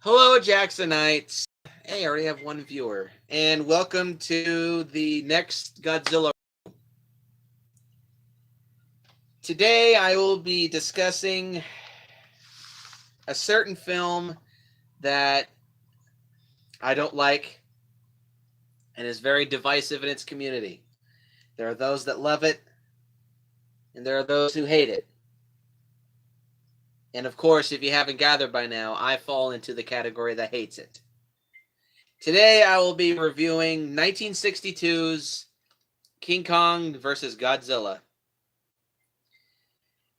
Hello, Jacksonites. Hey, I already have one viewer. And welcome to the next Godzilla. Today, I will be discussing a certain film that I don't like and is very divisive in its community. There are those that love it, and there are those who hate it. And of course, if you haven't gathered by now, I fall into the category that hates it. Today, I will be reviewing 1962's King Kong versus Godzilla.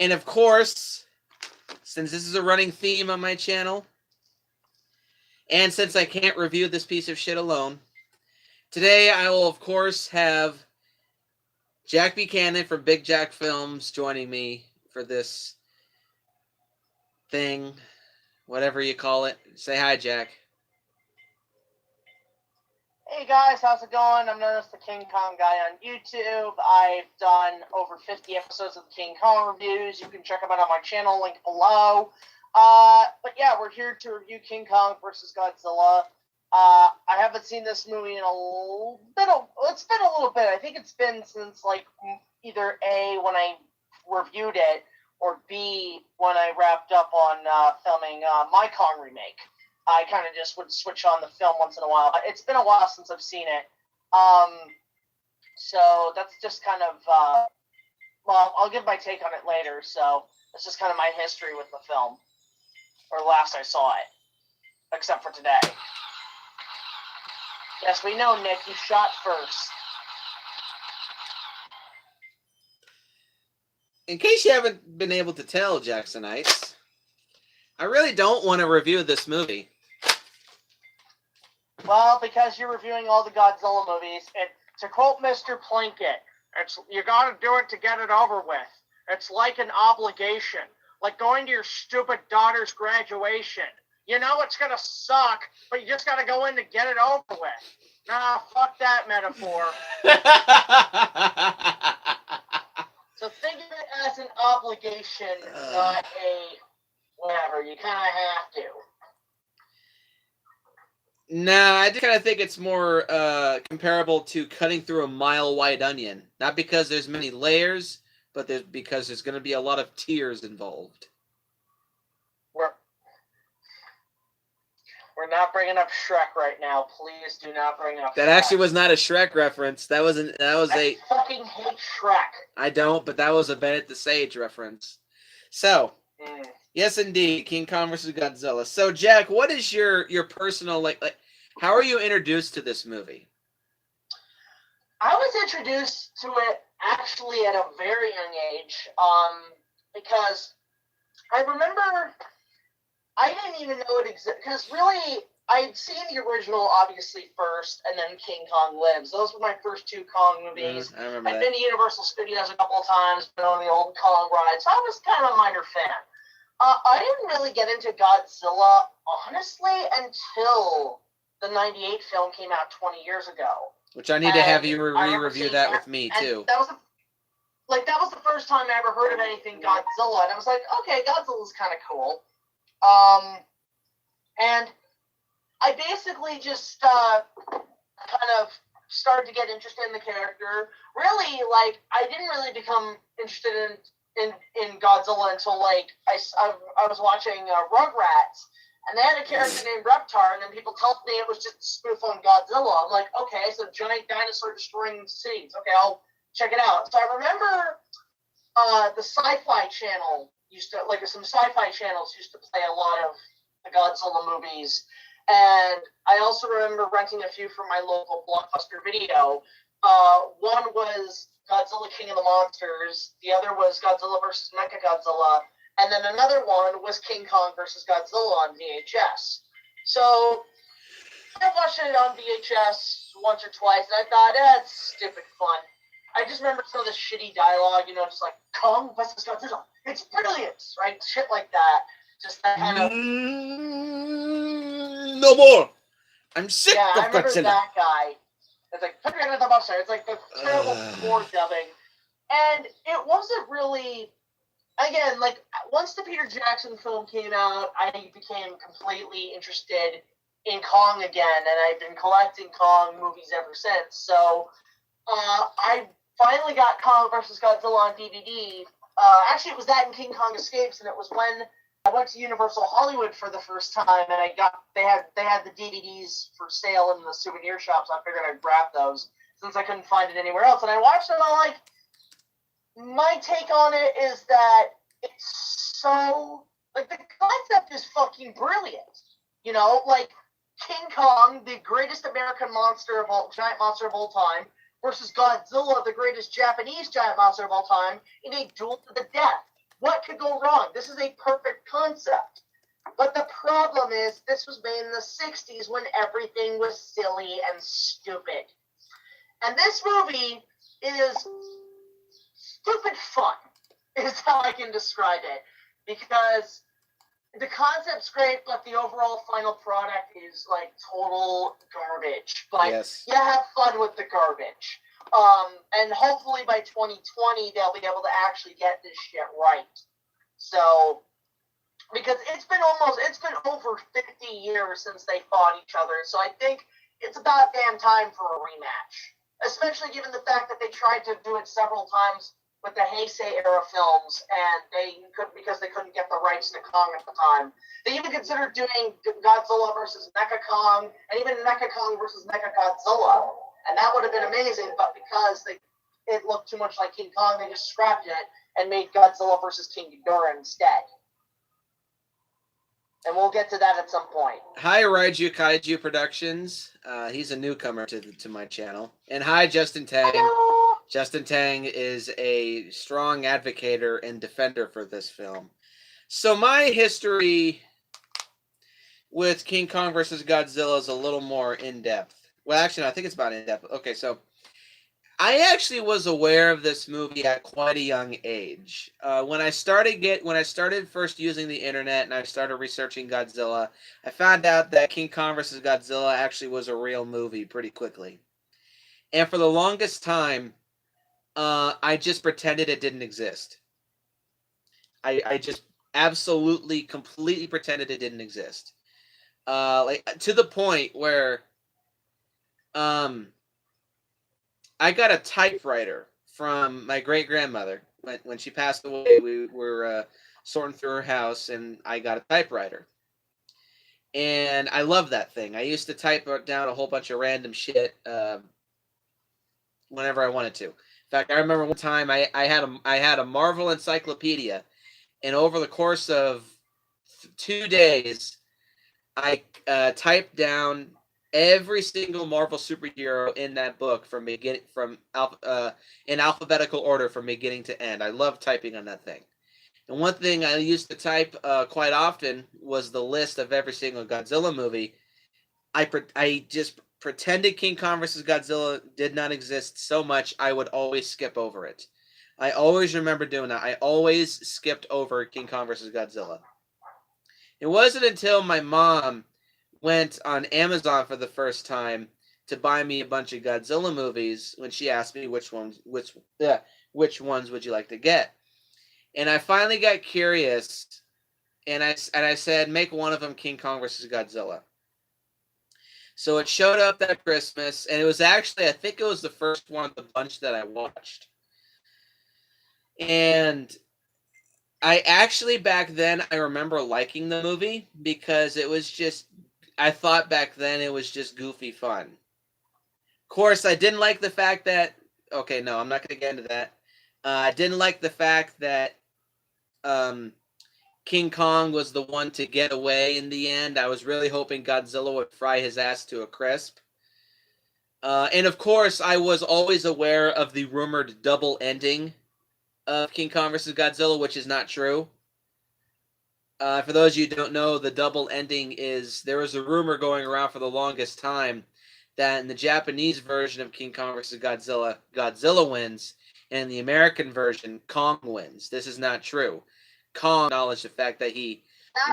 And of course, since this is a running theme on my channel, and since I can't review this piece of shit alone, today I will, of course, have Jack Buchanan from wBigJackFilms joining me for this thing, whatever you call it. Say hi, Jack. Hey guys, how's it going? I'm known as the King Kong guy on YouTube. I've done over 50 episodes of the King Kong reviews. You can check them out on my channel, link below. But yeah, we're here to review King Kong versus Godzilla. I haven't seen this movie in it's been a little bit. I think it's been since like either A, when I reviewed it, or B, when I wrapped up on filming my Kong remake. I kind of just would switch on the film once in a while. It's been a while since I've seen it. So that's just kind of, well, I'll give my take on it later. So that's just kind of my history with the film, or last I saw it, except for today. Yes, we know, Nick, you shot first. In case you haven't been able to tell, Jacksonites, I really don't want to review this movie. Well, because you're reviewing all the Godzilla movies, and to quote Mr. Plinkett, you gotta do it to get it over with. It's like an obligation, like going to your stupid daughter's graduation. You know it's gonna suck, but you just gotta go in to get it over with. Nah, fuck that metaphor. So think of it as an obligation, not a whatever. You kind of have to. No, I just kind of think it's more comparable to cutting through a mile-wide onion. Not because there's many layers, but because there's going to be a lot of tears involved. We're not bringing up Shrek right now. Please do not bring up That Shrek. actually was not a Shrek reference. I fucking hate Shrek. I don't, but that was a Bennett the Sage reference. So, yes, indeed, King Kong versus Godzilla. So, Jack, what is your personal like? How are you introduced to this movie? I was introduced to it actually at a very young age, because I remember I didn't even know it existed. Because really, I'd seen the original obviously first, and then King Kong Lives. Those were my first two Kong movies. I remember I've been to Universal Studios a couple of times, been on the old Kong ride, so I was kind of a minor fan. I didn't really get into Godzilla, honestly, until the 98 film came out 20 years ago. Which I need to have you re-review that with me, too. That was the first time I ever heard of anything Godzilla, and I was like, okay, Godzilla's kind of cool. And I basically just kind of started to get interested in the character. Really, like, I didn't really become interested in Godzilla until, like, I was watching Rugrats, and they had a character named Reptar, and then people told me it was just a spoof on Godzilla. I'm like, okay, so giant dinosaur destroying cities. Okay, I'll check it out. So I remember the Sci-Fi Channel some Sci-Fi channels used to play a lot of the Godzilla movies. And I also remember renting a few from my local Blockbuster Video. One was Godzilla King of the Monsters. The other was Godzilla vs. Mechagodzilla. And then another one was King Kong vs. Godzilla on VHS. So I watched it on VHS once or twice, and I thought, that's stupid fun. I just remember some of the shitty dialogue, just like, Kong vs. Godzilla. It's brilliant, right? Shit like that. Just that kind of... No more! I'm sick of Godzilla. Yeah, I remember that guy. It's like, put your hand on the monster. It's like the terrible poor dubbing. And it wasn't really again, like, once the Peter Jackson film came out, I became completely interested in Kong again, and I've been collecting Kong movies ever since. So I finally got Kong vs. Godzilla on DVD. Actually, it was that and King Kong Escapes, and it was when I went to Universal Hollywood for the first time, and they had the DVDs for sale in the souvenir shops. So I figured I'd grab those since I couldn't find it anywhere else, and I watched them. I'm like, my take on it is that it's so, like, the concept is fucking brilliant. You know, like, King Kong, the greatest American giant monster of all time, versus Godzilla, the greatest Japanese giant monster of all time, in a duel to the death. What could go wrong? This is a perfect concept. But the problem is, this was made in the 60s when everything was silly and stupid. And this movie is stupid fun, is how I can describe it. Because the concept's great, but the overall final product is, like, total garbage. But yes. You have fun with the garbage. And hopefully by 2020, they'll be able to actually get this shit right. So, because it's been over 50 years since they fought each other. So I think it's about damn time for a rematch. Especially given the fact that they tried to do it several times with the Heisei era films, and because they couldn't get the rights to Kong at the time. They even considered doing Godzilla versus Mecha Kong, and even Mecha Kong versus Mecha Godzilla, and that would have been amazing. But because it looked too much like King Kong, they just scrapped it and made Godzilla versus King Ghidorah instead. And we'll get to that at some point. Hi, Raiju Kaiju Productions. He's a newcomer to my channel. And hi, Justin Tang. Hello. Justin Tang is a strong advocator and defender for this film. So my history with King Kong vs. Godzilla is a little more in-depth. Well, actually, no, I think it's about in-depth. Okay, so I actually was aware of this movie at quite a young age. When I started first using the internet and I started researching Godzilla, I found out that King Kong vs. Godzilla actually was a real movie pretty quickly. And for the longest time, I just pretended it didn't exist. I just absolutely, completely pretended it didn't exist. Like, to the point where I got a typewriter from my great-grandmother. When she passed away, we were sorting through her house, and I got a typewriter. And I love that thing. I used to type down a whole bunch of random shit whenever I wanted to. In fact, I remember one time I had a Marvel encyclopedia, and over the course of 2 days, I typed down every single Marvel superhero in that book in alphabetical order from beginning to end. I love typing on that thing. And one thing I used to type quite often was the list of every single Godzilla movie. I just pretended King Kong vs. Godzilla did not exist so much I would always skip over it. I always remember doing that. I always skipped over King Kong vs. Godzilla. It wasn't until my mom went on Amazon for the first time to buy me a bunch of Godzilla movies when she asked me which ones would you like to get. And I finally got curious, and I said, make one of them King Kong vs. Godzilla. So it showed up that Christmas, and it was actually, I think it was the first one of the bunch that I watched. And I actually, back then, I remember liking the movie because it was just, I thought back then it was just goofy fun. Of course, I didn't like the fact that, okay, no, I'm not going to get into that. I didn't like the fact that King Kong was the one to get away in the end. I was really hoping Godzilla would fry his ass to a crisp. And of course, I was always aware of the rumored double ending of King Kong vs. Godzilla, which is not true. For those of you who don't know, the double ending is, there was a rumor going around for the longest time that in the Japanese version of King Kong vs. Godzilla, Godzilla wins, and in the American version, Kong wins. This is not true. Kong acknowledged the fact that he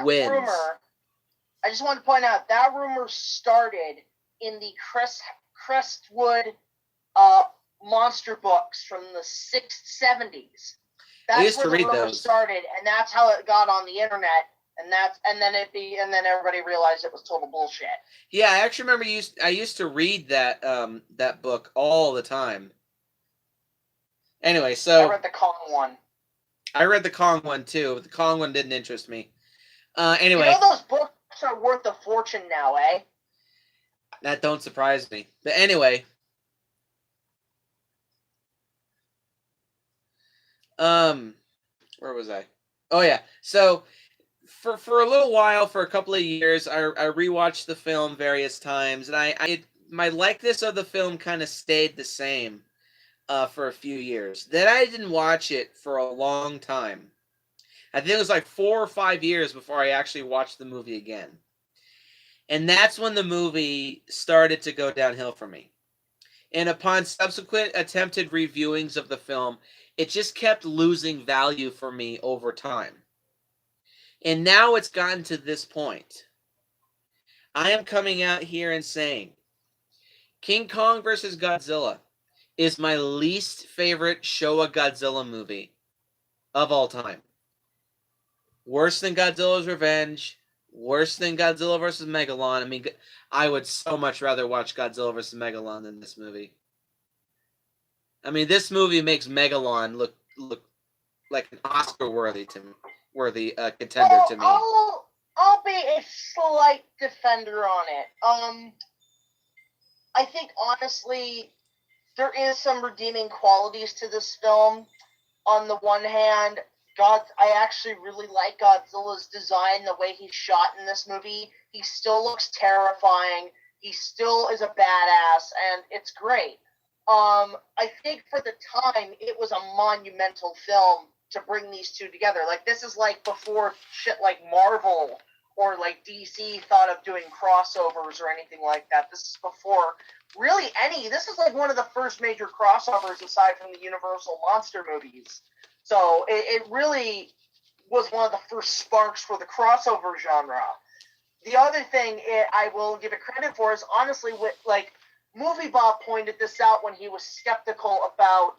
wins. Rumor, I just want to point out, that rumor started in the Crestwood monster books from the 70s. That's where the rumor started, and that's how it got on the internet, and then everybody realized it was total bullshit. Yeah, I actually remember I used to read that that book all the time. Anyway, so I read the Kong one. I read the Kong one too, but the Kong one didn't interest me. Anyway, you know those books are worth a fortune now, eh? That don't surprise me. But anyway, where was I? Oh yeah. So for a little while, for a couple of years, I rewatched the film various times, and my likeness of the film kind of stayed the same for a few years. Then I didn't watch it for a long time. I think it was like 4 or 5 years before I actually watched the movie again. And that's when the movie started to go downhill for me. And upon subsequent attempted reviewings of the film, it just kept losing value for me over time. And now it's gotten to this point. I am coming out here and saying King Kong vs. Godzilla is my least favorite Showa Godzilla movie of all time. Worse than Godzilla's Revenge, worse than Godzilla vs. Megalon. I mean, I would so much rather watch Godzilla vs. Megalon than this movie. I mean, this movie makes Megalon look like an Oscar-worthy contender to me. I'll be a slight defender on it. I think honestly, there is some redeeming qualities to this film. On the one hand, I actually really like Godzilla's design, the way he's shot in this movie. He still looks terrifying. He still is a badass, and it's great. I think for the time, it was a monumental film to bring these two together. Like, this is like before shit like Marvel or like DC thought of doing crossovers or anything like that. This is before really this is like one of the first major crossovers aside from the Universal monster movies. So it really was one of the first sparks for the crossover genre. The other thing I will give it credit for is honestly, with like Movie Bob pointed this out when he was skeptical about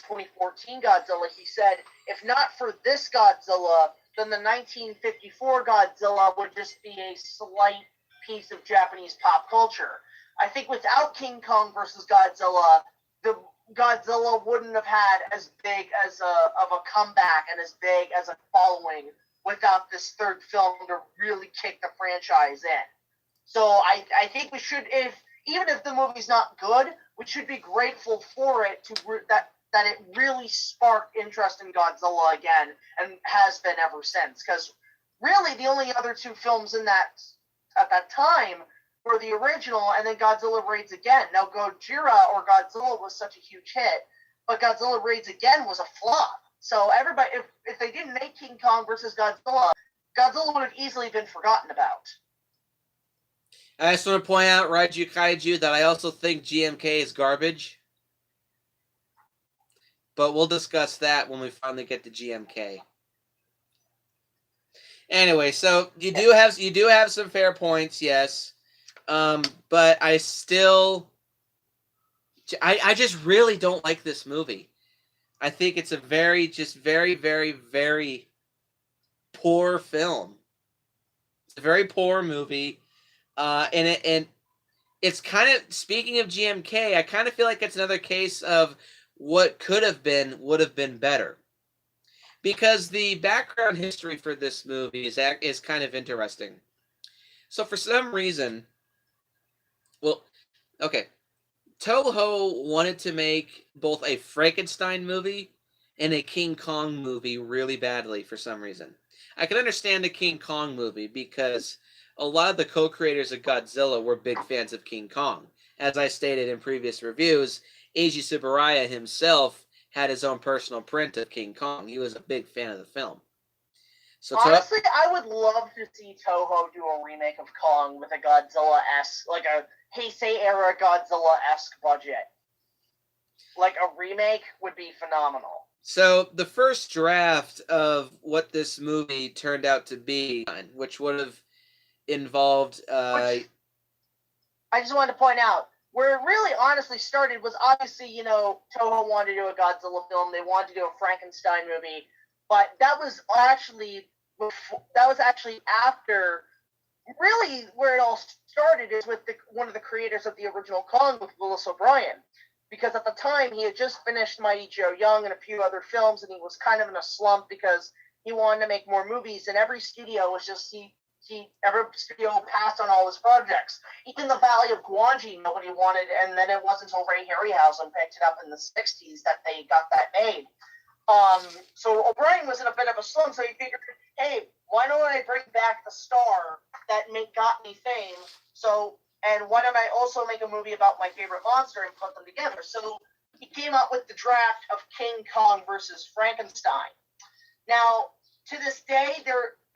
2014 Godzilla. He said, if not for this Godzilla, then the 1954 Godzilla would just be a slight piece of Japanese pop culture. I think without King Kong versus Godzilla, the Godzilla wouldn't have had as big of a comeback and as big as a following without this third film to really kick the franchise in. So I think we should, even if the movie's not good, we should be grateful for it that it really sparked interest in Godzilla again, and has been ever since. Because really, the only other two films at that time were the original, and then Godzilla Raids Again. Now, Gojira or Godzilla was such a huge hit, but Godzilla Raids Again was a flop. So everybody, if they didn't make King Kong versus Godzilla, Godzilla would have easily been forgotten about. I just want to point out, Raiju Kaiju, that I also think GMK is garbage. But we'll discuss that when we finally get to GMK. Anyway, so you do have some fair points, yes. But I still, I just really don't like this movie. I think it's a very, very, very poor film. It's a very poor movie. And it's kind of, speaking of GMK, I kind of feel like it's another case of what could have been would have been better, because the background history for this movie is kind of interesting. So for some reason, Toho wanted to make both a Frankenstein movie and a King Kong movie really badly for some reason. I can understand the King Kong movie because a lot of the co-creators of Godzilla were big fans of King Kong. As I stated in previous reviews, Eiji Tsuburaya himself had his own personal print of King Kong. He was a big fan of the film. So honestly, I would love to see Toho do a remake of Kong with a Godzilla-esque, like a Heisei-era Godzilla-esque budget. Like, a remake would be phenomenal. So the first draft of what this movie turned out to be, which would have involved... I just wanted to point out, where it really honestly started was obviously, Toho wanted to do a Godzilla film. They wanted to do a Frankenstein movie, but that was actually after. Really, where it all started is with one of the creators of the original Kong, with Willis O'Brien, because at the time he had just finished Mighty Joe Young and a few other films, and he was kind of in a slump because he wanted to make more movies, and every studio was just every studio passed on all his projects. Even the Valley of Gwangi, nobody wanted, and then it wasn't until Ray Harryhausen picked it up in the '60s that they got that made. So O'Brien was in a bit of a slump, so he figured, hey, why don't I bring back the star that got me fame? And why don't I also make a movie about my favorite monster and put them together? So he came up with the draft of King Kong versus Frankenstein. Now, to this day,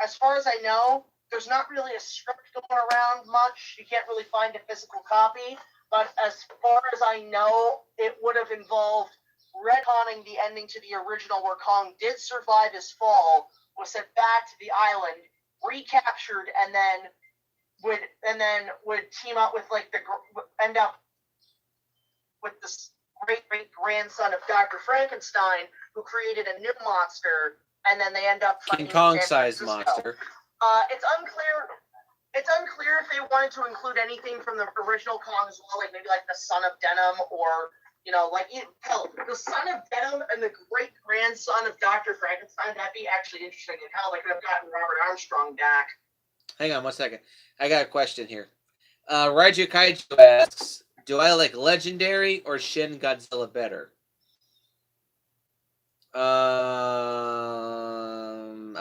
as far as I know, there's not really a script going around much. You can't really find a physical copy. But as far as I know, it would have involved retconning the ending to the original, where Kong did survive his fall, was sent back to the island, recaptured, and then would team up with end up with this great grandson of Dr. Frankenstein, who created a new monster, and then they end up King Kong-sized monster. It's unclear. It's unclear if they wanted to include anything from the original Kong as well, like maybe like the Son of Denim, or hell, the Son of Denim and the great grandson of Dr. Frankenstein. That'd be actually interesting. And hell, they could have gotten Robert Armstrong back. Hang on 1 second. I got a question here. Raiju Kaiju asks, do I like Legendary or Shin Godzilla better? I'm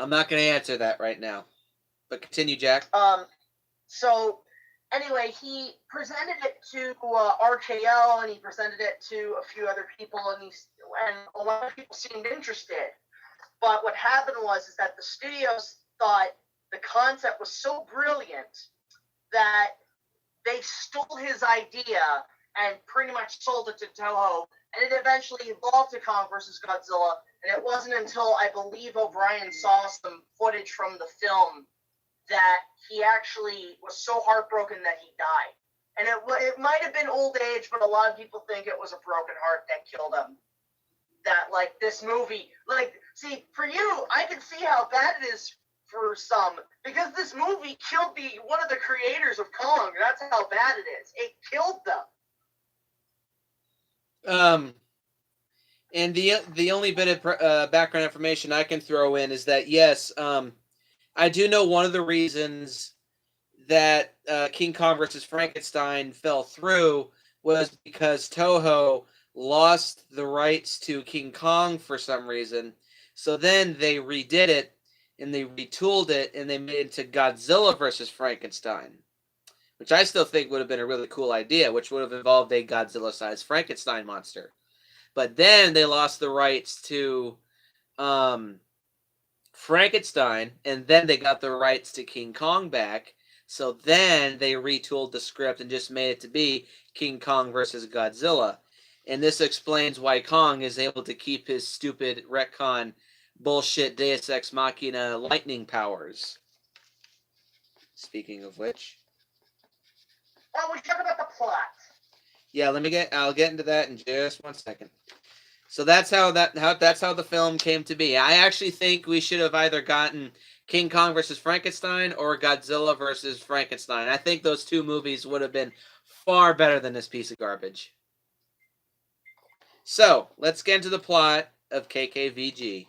not going to answer that right now. But continue, Jack. So, anyway, he presented it to RKO, and he presented it to a few other people, and a lot of people seemed interested. But what happened was that the studios thought the concept was so brilliant that they stole his idea and pretty much sold it to Toho, and it eventually evolved to Kong vs. Godzilla. And it wasn't until, I believe, O'Brien saw some footage from the film that he actually was so heartbroken that he died. And it might have been old age, but a lot of people think it was a broken heart that killed him. That, this movie, see, for you, I can see how bad it is for some, because this movie killed one of the creators of Kong. That's how bad it is. It killed them. And the only bit of background information I can throw in is that, yes, I do know one of the reasons that King Kong vs. Frankenstein fell through was because Toho lost the rights to King Kong for some reason. So then they redid it, and they retooled it, and they made it into Godzilla vs. Frankenstein, which I still think would have been a really cool idea, which would have involved a Godzilla-sized Frankenstein monster. But then they lost the rights to Frankenstein, and then they got the rights to King Kong back. So then they retooled the script and just made it to be King Kong versus Godzilla. And this explains why Kong is able to keep his stupid retcon bullshit Deus Ex Machina lightning powers. Speaking of which. Oh, we talk about the plot. Yeah, I'll get into that in just 1 second. So that's how the film came to be. I actually think we should have either gotten King Kong versus Frankenstein or Godzilla versus Frankenstein. I think those two movies would have been far better than this piece of garbage. So, let's get into the plot of KKVG.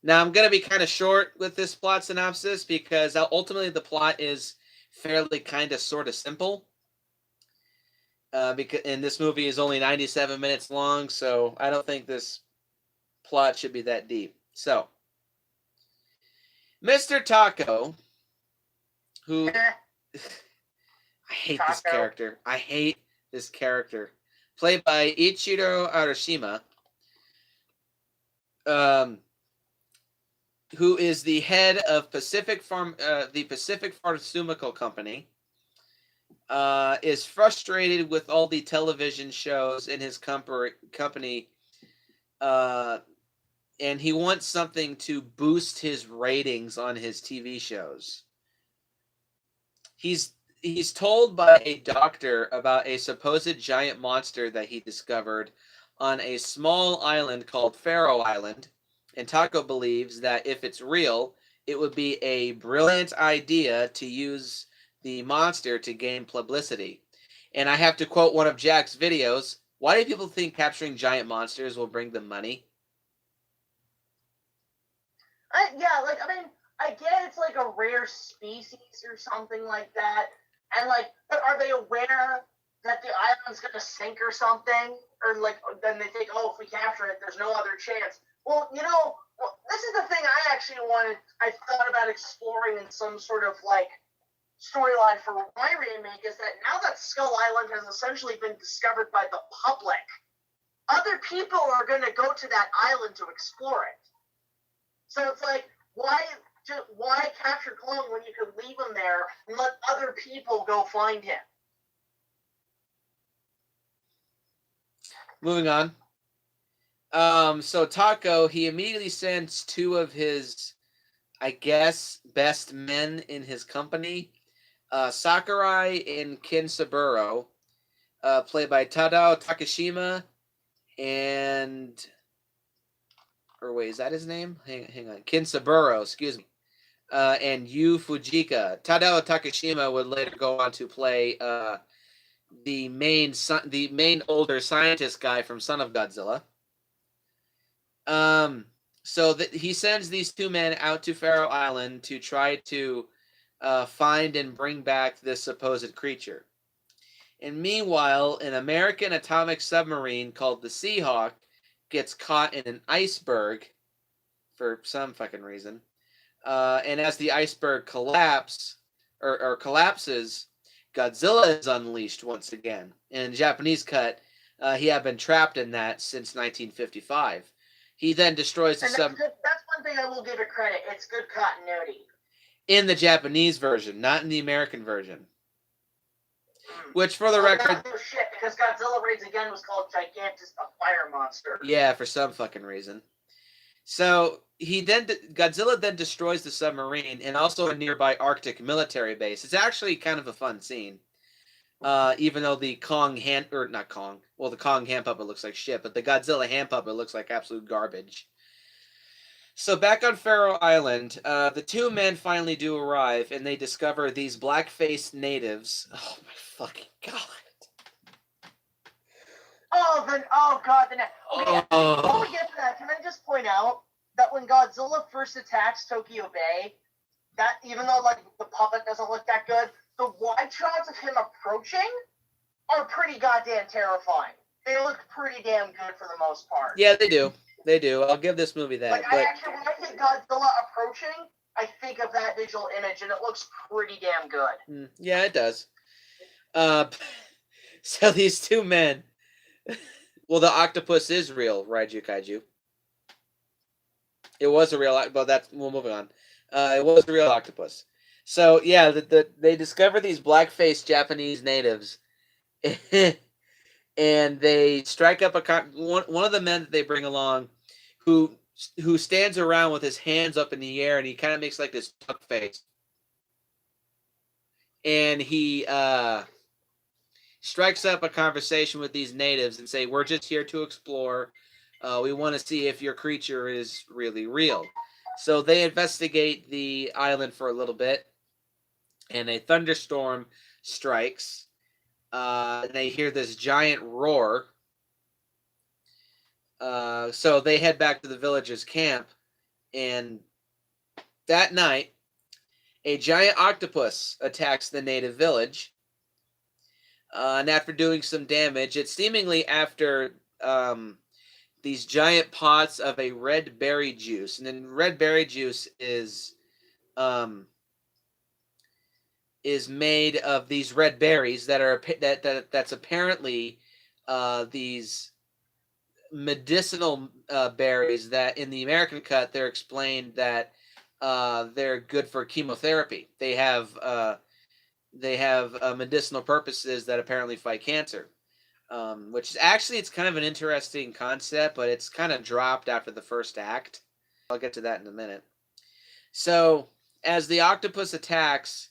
Now, I'm going to be kind of short with this plot synopsis because ultimately the plot is fairly kind of sort of simple. And this movie is only 97 minutes long, so I don't think this plot should be that deep. So, Mr. Taco, who I hate this character. I hate this character, played by Ichiro Arashima, who is the head of the Pacific Pharmaceutical Company. Is frustrated with all the television shows in his company, and he wants something to boost his ratings on his TV shows. he's told by a doctor about a supposed giant monster that he discovered on a small island called Faroe Island, and Taco believes that if it's real, it would be a brilliant idea to use the monster to gain publicity. And I have to quote one of Jack's videos. Why do people think capturing giant monsters will bring them money? Yeah, like, I mean, I get it's like a rare species or something like that. And, like, but are they aware that the island's going to sink or something? Or, like, then they think, oh, if we capture it, there's no other chance. Well, this is the thing I thought about exploring in some sort of, like, storyline for my remake, is that now that Skull Island has essentially been discovered by the public, other people are going to go to that island to explore it. So it's like, why capture Clone when you could leave him there and let other people go find him? Moving on. So Taco, he immediately sends two of his, I guess, best men in his company, Sakurai and Kinsaburo, played by Tadao Takashima, and, or wait, is that his name? Hang on, Kinsaburo, excuse me, and Yu Fujika. Tadao Takashima would later go on to play the main older scientist guy from Son of Godzilla. So he sends these two men out to Faroe Island to try to find and bring back this supposed creature. And meanwhile, an American atomic submarine called the Seahawk gets caught in an iceberg for some fucking reason. And as the iceberg collapses, Godzilla is unleashed once again. In the Japanese cut, he had been trapped in that since 1955. He then destroys the submarine. That's one thing I will give it credit. It's good continuity. In the Japanese version, not in the American version. Which, for the record... No shit, because Godzilla Raids Again was called Gigantus, a fire monster. Yeah, for some fucking reason. So, Godzilla then destroys the submarine and also a nearby Arctic military base. It's actually kind of a fun scene. Even though the Kong hand puppet looks like shit, but the Godzilla hand puppet looks like absolute garbage. So back on Faroe Island, the two men finally do arrive, and they discover these black-faced natives. Oh my fucking god! Oh god! Okay, before we get to that, can I just point out that when Godzilla first attacks Tokyo Bay, that even though like the puppet doesn't look that good, the wide shots of him approaching are pretty goddamn terrifying. They look pretty damn good for the most part. Yeah, they do. They do. I'll give this movie that. Like, when I think Godzilla approaching, I think of that visual image, and it looks pretty damn good. Yeah, it does. So these two men... Well, the octopus is real, Raiju Kaiju. It was a real... But we'll move on. It was a real octopus. So, yeah, they discover these black-faced Japanese natives. And they strike up one of the men that they bring along, who stands around with his hands up in the air, and he kind of makes like this duck face. And he strikes up a conversation with these natives and say, "We're just here to explore. We want to see if your creature is really real." So they investigate the island for a little bit, and a thunderstorm strikes. They hear this giant roar. So they head back to the villagers' camp. And that night, a giant octopus attacks the native village. And after doing some damage, it's seemingly after these giant pots of a red berry juice. And then red berry juice is made of these red berries that's apparently these medicinal berries that in the American cut they're explained that they're good for chemotherapy. They have medicinal purposes that apparently fight cancer, which is actually it's kind of an interesting concept, but it's kind of dropped after the first act. I'll get to that in a minute. So as the octopus attacks,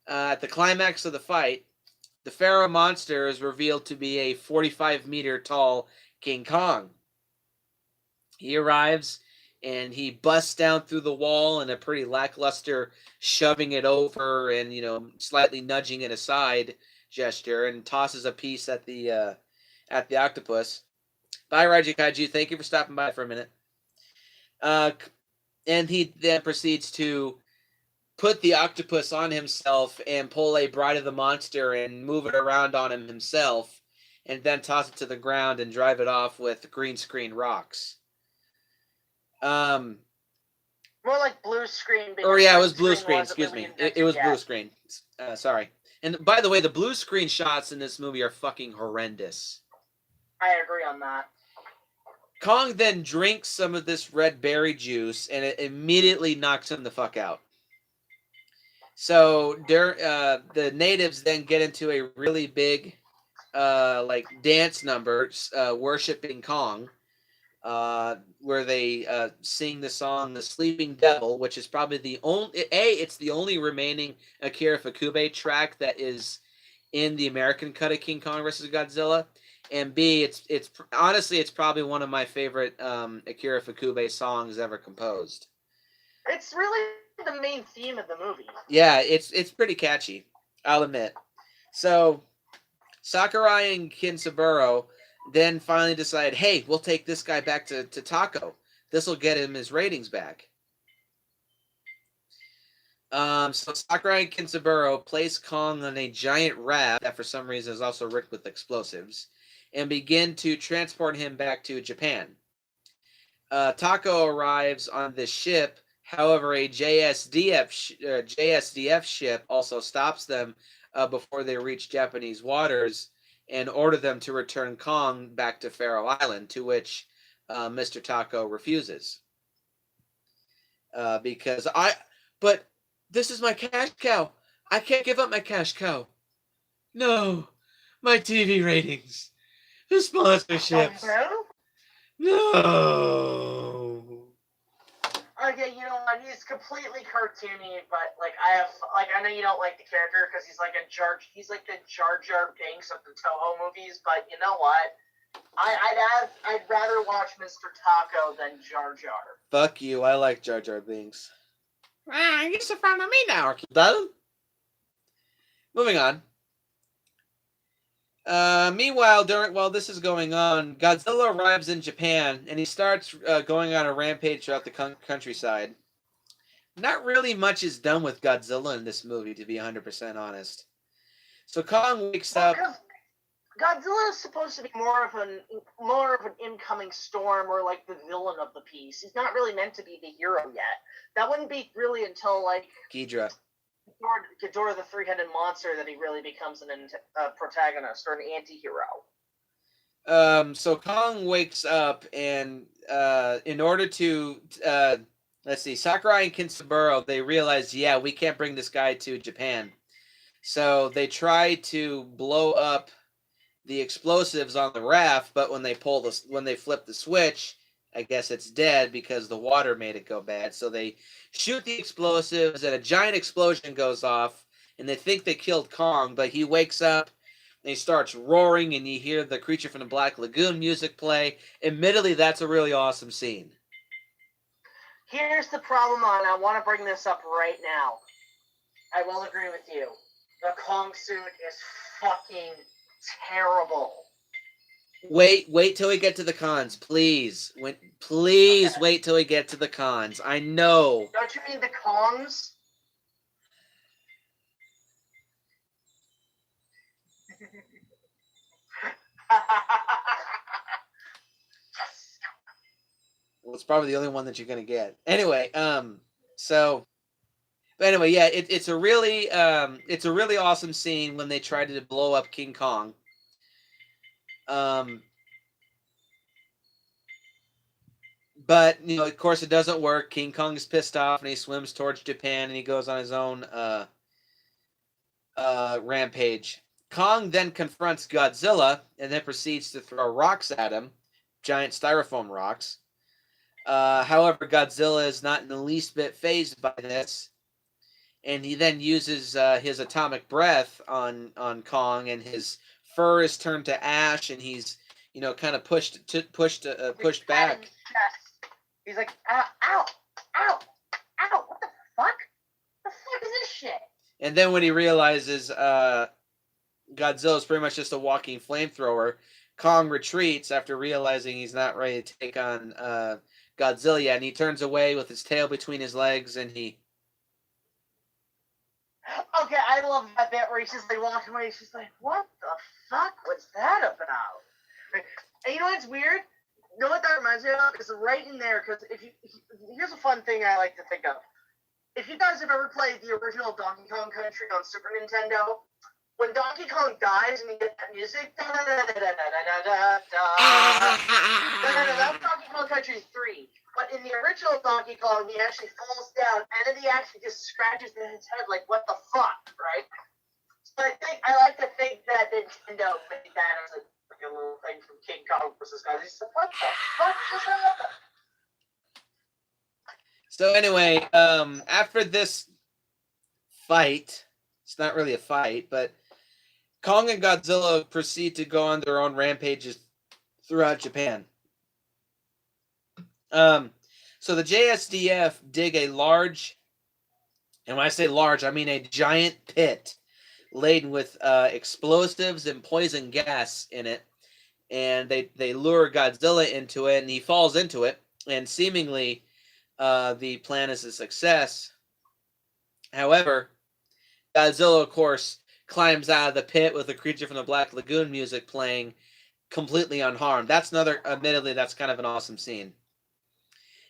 At the climax of the fight, the Pharaoh monster is revealed to be a 45-meter tall King Kong. He arrives and he busts down through the wall in a pretty lackluster shoving it over and, slightly nudging it aside gesture, and tosses a piece at the octopus. Bye, Raiji Kaiju. Thank you for stopping by for a minute. And he then proceeds to put the octopus on himself and pull a Bride of the Monster and move it around on him himself, and then toss it to the ground and drive it off with green screen rocks. More like blue screen. Or yeah, it was blue screen. Excuse me. It was blue screen. Sorry. And by the way, the blue screen shots in this movie are fucking horrendous. I agree on that. Kong then drinks some of this red berry juice, and it immediately knocks him the fuck out. So the natives then get into a really big dance number worshiping Kong, where they sing the song "The Sleeping Devil," which is probably it's the only remaining Akira Ifukube track that is in the American cut of King Kong vs. Godzilla, and B, it's honestly it's probably one of my favorite Akira Ifukube songs ever composed. It's really the main theme of the movie. Yeah, it's pretty catchy, I'll admit. So Sakurai and Kinsaburo then finally decide, hey, we'll take this guy back to Taco. This will get him his ratings back. So Sakurai and Kinsaburo place Kong on a giant raft that for some reason is also rigged with explosives, and begin to transport him back to Japan. Taco arrives on this ship. However, a JSDF ship also stops them before they reach Japanese waters and order them to return Kong back to Faroe Island, to which Mr. Taco refuses. But this is my cash cow. I can't give up my cash cow. No, my TV ratings. The sponsorships. No. Okay, you know what? He's completely cartoony, but I know you don't like the character because he's like the Jar Jar Binks of the Toho movies. But you know what? I'd rather watch Mr. Taco than Jar Jar. Fuck you! I like Jar Jar Binks. You're so fond of me now, Done. Moving on. Meanwhile, while this is going on, Godzilla arrives in Japan, and he starts going on a rampage throughout the countryside. Not really much is done with Godzilla in this movie, to be 100% honest. So Kong wakes up. Godzilla is supposed to be more of an incoming storm, or like the villain of the piece. He's not really meant to be the hero yet. That wouldn't be really until Ghidorah, the three-headed monster, that he really becomes a protagonist or an anti-hero. So Kong wakes up, and in order to let's see, Sakurai and Kinsaburo, they realize, yeah, we can't bring this guy to Japan. So they try to blow up the explosives on the raft, but when they flip the switch, I guess it's dead because the water made it go bad. So they shoot the explosives, and a giant explosion goes off, and they think they killed Kong, but he wakes up, and he starts roaring, and you hear the Creature from the Black Lagoon music play. Admittedly, that's a really awesome scene. Here's the problem, and I want to bring this up right now. I will agree with you. The Kong suit is fucking terrible. Wait till we get to the cons, please. Please wait till we get to the cons. I know. Don't you mean the Kongs? Well, it's probably the only one that you're gonna get. Anyway, yeah, it's a really awesome scene when they try to blow up King Kong. But of course, it doesn't work. King Kong is pissed off, and he swims towards Japan, and he goes on his own rampage. Kong then confronts Godzilla, and then proceeds to throw rocks at him, giant styrofoam rocks. However, Godzilla is not in the least bit fazed by this, and he then uses his atomic breath on Kong, and his fur is turned to ash, and he's kind of pushed Patting back. his chest. He's like, ow, ow, ow, ow, what the fuck? The fuck is this shit? And then when he realizes Godzilla is pretty much just a walking flamethrower, Kong retreats after realizing he's not ready to take on Godzilla yet, and he turns away with his tail between his legs, and he... Okay, I love that bit where he's just like walking away. He's just like, what the fuck was that about? And you know what's weird? You know what that reminds me of? Is right in there, because here's a fun thing I like to think of. If you guys have ever played the original Donkey Kong Country on Super Nintendo, when Donkey Kong dies and you get that music, that's Donkey Kong Country 3. But in the original Donkey Kong, he actually falls down and then he actually just scratches his head like, what the fuck, right? So I like to think that Nintendo made that as a little thing from King Kong versus Godzilla. He said, what the fuck just happened? So anyway, after this fight, it's not really a fight, but Kong and Godzilla proceed to go on their own rampages throughout Japan. So the JSDF dig a large, and when I say large, I mean a giant pit laden with explosives and poison gas in it, and they lure Godzilla into it, and he falls into it, and seemingly the plan is a success. However, Godzilla, of course, climbs out of the pit with the Creature from the Black Lagoon music playing completely unharmed. That's admittedly, that's kind of an awesome scene.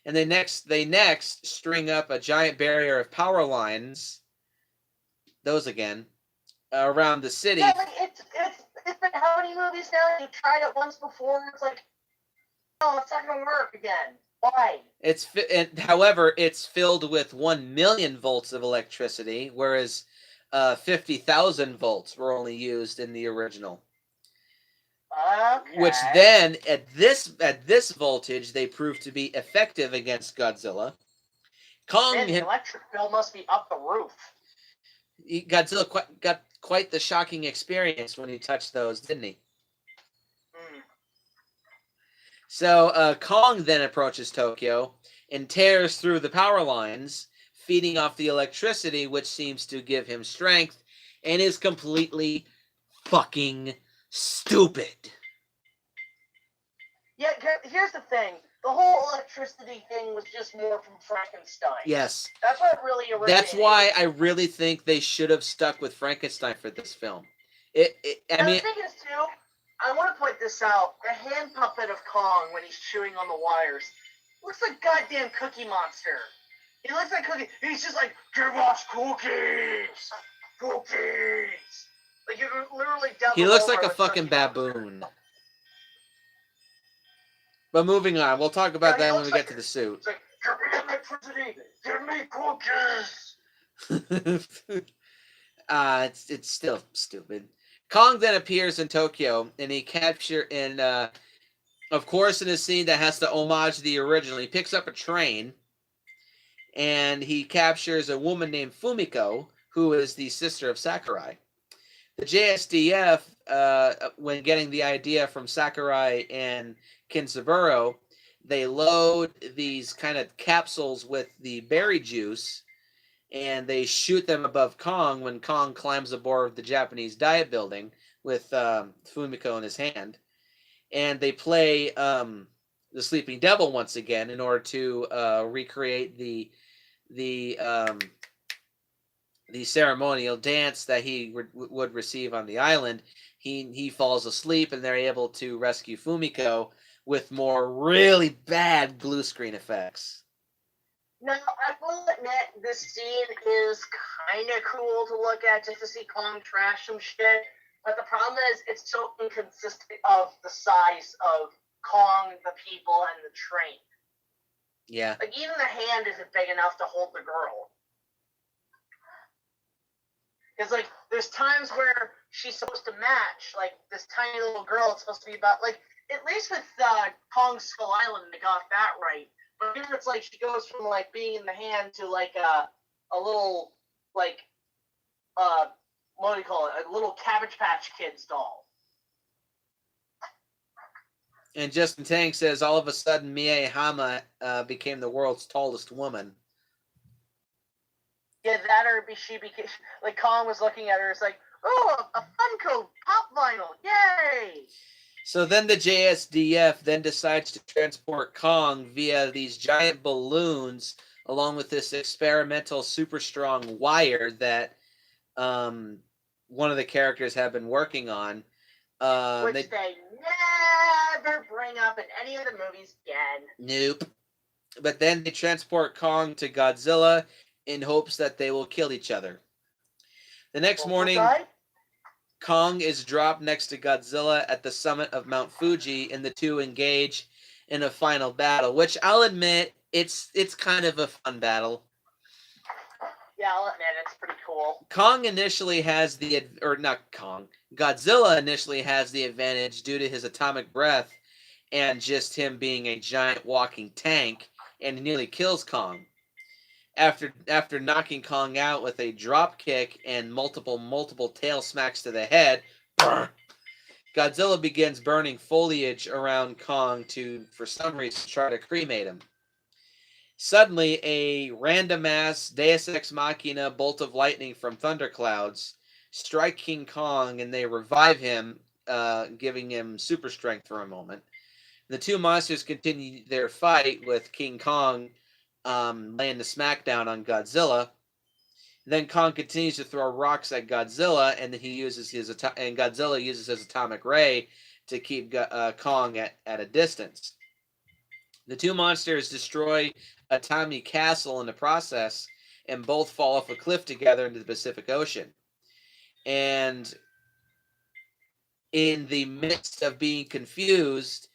And they next string up a giant barrier of power lines, those again, around the city. Yeah, like it's been how many movies now? You tried it once before, it's like, no, it's not gonna work again. Why? However, it's filled with 1 million volts of electricity, whereas 50,000 volts were only used in the original. Okay. Which then, at this voltage, they prove to be effective against Godzilla. Man, the electric bill must be up the roof. Godzilla got quite the shocking experience when he touched those, didn't he? Mm. So Kong then approaches Tokyo and tears through the power lines, feeding off the electricity, which seems to give him strength, and is completely fucking stupid. Yeah, here's the thing. The whole electricity thing was just more from Frankenstein. Yes. That's what really originated. That's why I really think they should have stuck with Frankenstein for this film. I mean, the thing is, too, I want to point this out. The hand puppet of Kong, when he's chewing on the wires, looks like goddamn Cookie Monster. He looks like Cookie. He's just like, give us cookies! Cookies! Like, you're literally down he looks like a fucking baboon. But moving on, we'll talk about that when we get to the suit. It's like, give me electricity! Give me cookies! It's still stupid. Kong then appears in Tokyo, and of course, in a scene that has to homage the original, he picks up a train, and he captures a woman named Fumiko, who is the sister of Sakurai. The JSDF, when getting the idea from Sakurai and Kinsaburo, they load these kind of capsules with the berry juice, and they shoot them above Kong when Kong climbs aboard the Japanese diet building with Fumiko in his hand. And they play the Sleeping Devil once again in order to recreate the ceremonial dance that he would receive on the island. He falls asleep, and they're able to rescue Fumiko with more really bad blue screen effects. Now, I will admit this scene is kind of cool to look at just to see Kong trash some shit. But the problem is it's so inconsistent of the size of Kong, the people, and the train. Yeah. Like, even the hand isn't big enough to hold the girl. Because, like, there's times where she's supposed to match, like, this tiny little girl, it's supposed to be about, like, at least with Kong Skull Island, they got that right. But here it's like she goes from, like, being in the hand to, like, a little like, what do you call it? A little Cabbage Patch Kids doll. And Justin Tang says, all of a sudden, Mie Hama became the world's tallest woman. Yeah, that or she became, like, Kong was looking at her, it's like, oh, a Funko pop vinyl, yay! So then the JSDF then decides to transport Kong via these giant balloons, along with this experimental super strong wire that one of the characters have been working on. Which they never bring up in any of the movies again. Nope. But then they transport Kong to Godzilla in hopes that they will kill each other. The next morning, Kong is dropped next to Godzilla at the summit of Mount Fuji, and the two engage in a final battle, which I'll admit, it's kind of a fun battle. Yeah, I'll admit, it's pretty cool. Godzilla initially has the advantage due to his atomic breath and just him being a giant walking tank, and he nearly kills Kong. After knocking Kong out with a drop kick and multiple tail smacks to the head, Godzilla begins burning foliage around Kong for some reason, try to cremate him. Suddenly, a random-ass Deus Ex Machina bolt of lightning from thunderclouds strike King Kong, and they revive him, giving him super strength for a moment. The two monsters continue their fight, with King Kong laying the smackdown on Godzilla. Then Kong continues to throw rocks at Godzilla, and then Godzilla uses his atomic ray to keep Kong at a distance. The two monsters destroy a tiny castle in the process, and both fall off a cliff together into the Pacific Ocean. And in the midst of being confused,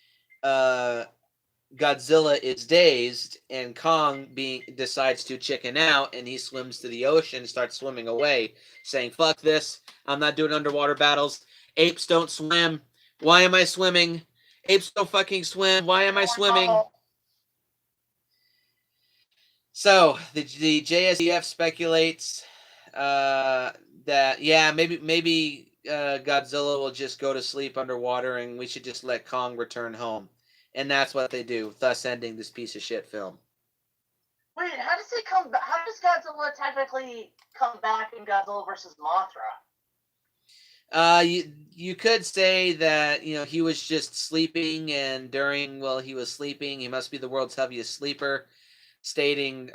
Godzilla is dazed, and Kong decides to chicken out, and he swims to the ocean and starts swimming away, saying, fuck this, I'm not doing underwater battles. Apes don't swim. Why am I swimming? Apes don't fucking swim. Why am I swimming? So, the JSDF speculates that, yeah, maybe Godzilla will just go to sleep underwater, and we should just let Kong return home. And that's what they do, thus ending this piece of shit film. Wait, how does he come back? How does Godzilla technically come back in Godzilla vs. Mothra? You could say that, he was just sleeping, and while he was sleeping, he must be the world's heaviest sleeper, during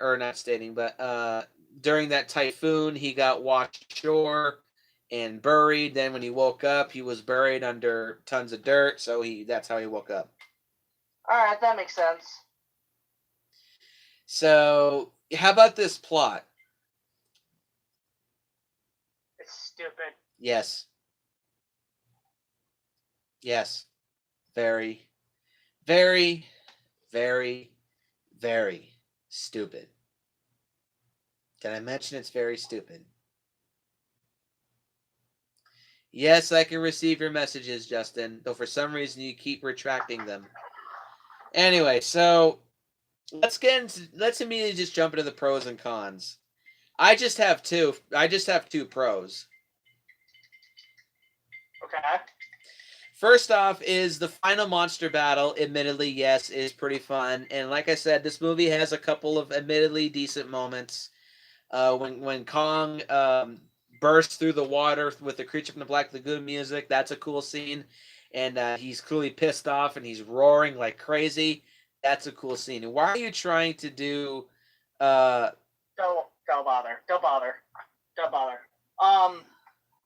that typhoon, he got washed ashore and buried. Then when he woke up, he was buried under tons of dirt, so that's how he woke up. Alright, that makes sense. So, how about this plot? It's stupid. Yes. Yes. Very, very, very, very stupid. Did I mention it's very stupid? Yes, I can receive your messages, Justin, though for some reason you keep retracting them. Anyway, so let's immediately just jump into the pros and cons. I just have two pros. Okay. First off is the final monster battle. Admittedly, yes, is pretty fun. And like I said, this movie has a couple of admittedly decent moments. When Kong bursts through the water with the Creature from the Black Lagoon music, that's a cool scene. And he's clearly pissed off, and he's roaring like crazy. That's a cool scene. And why are you trying to do... Don't bother.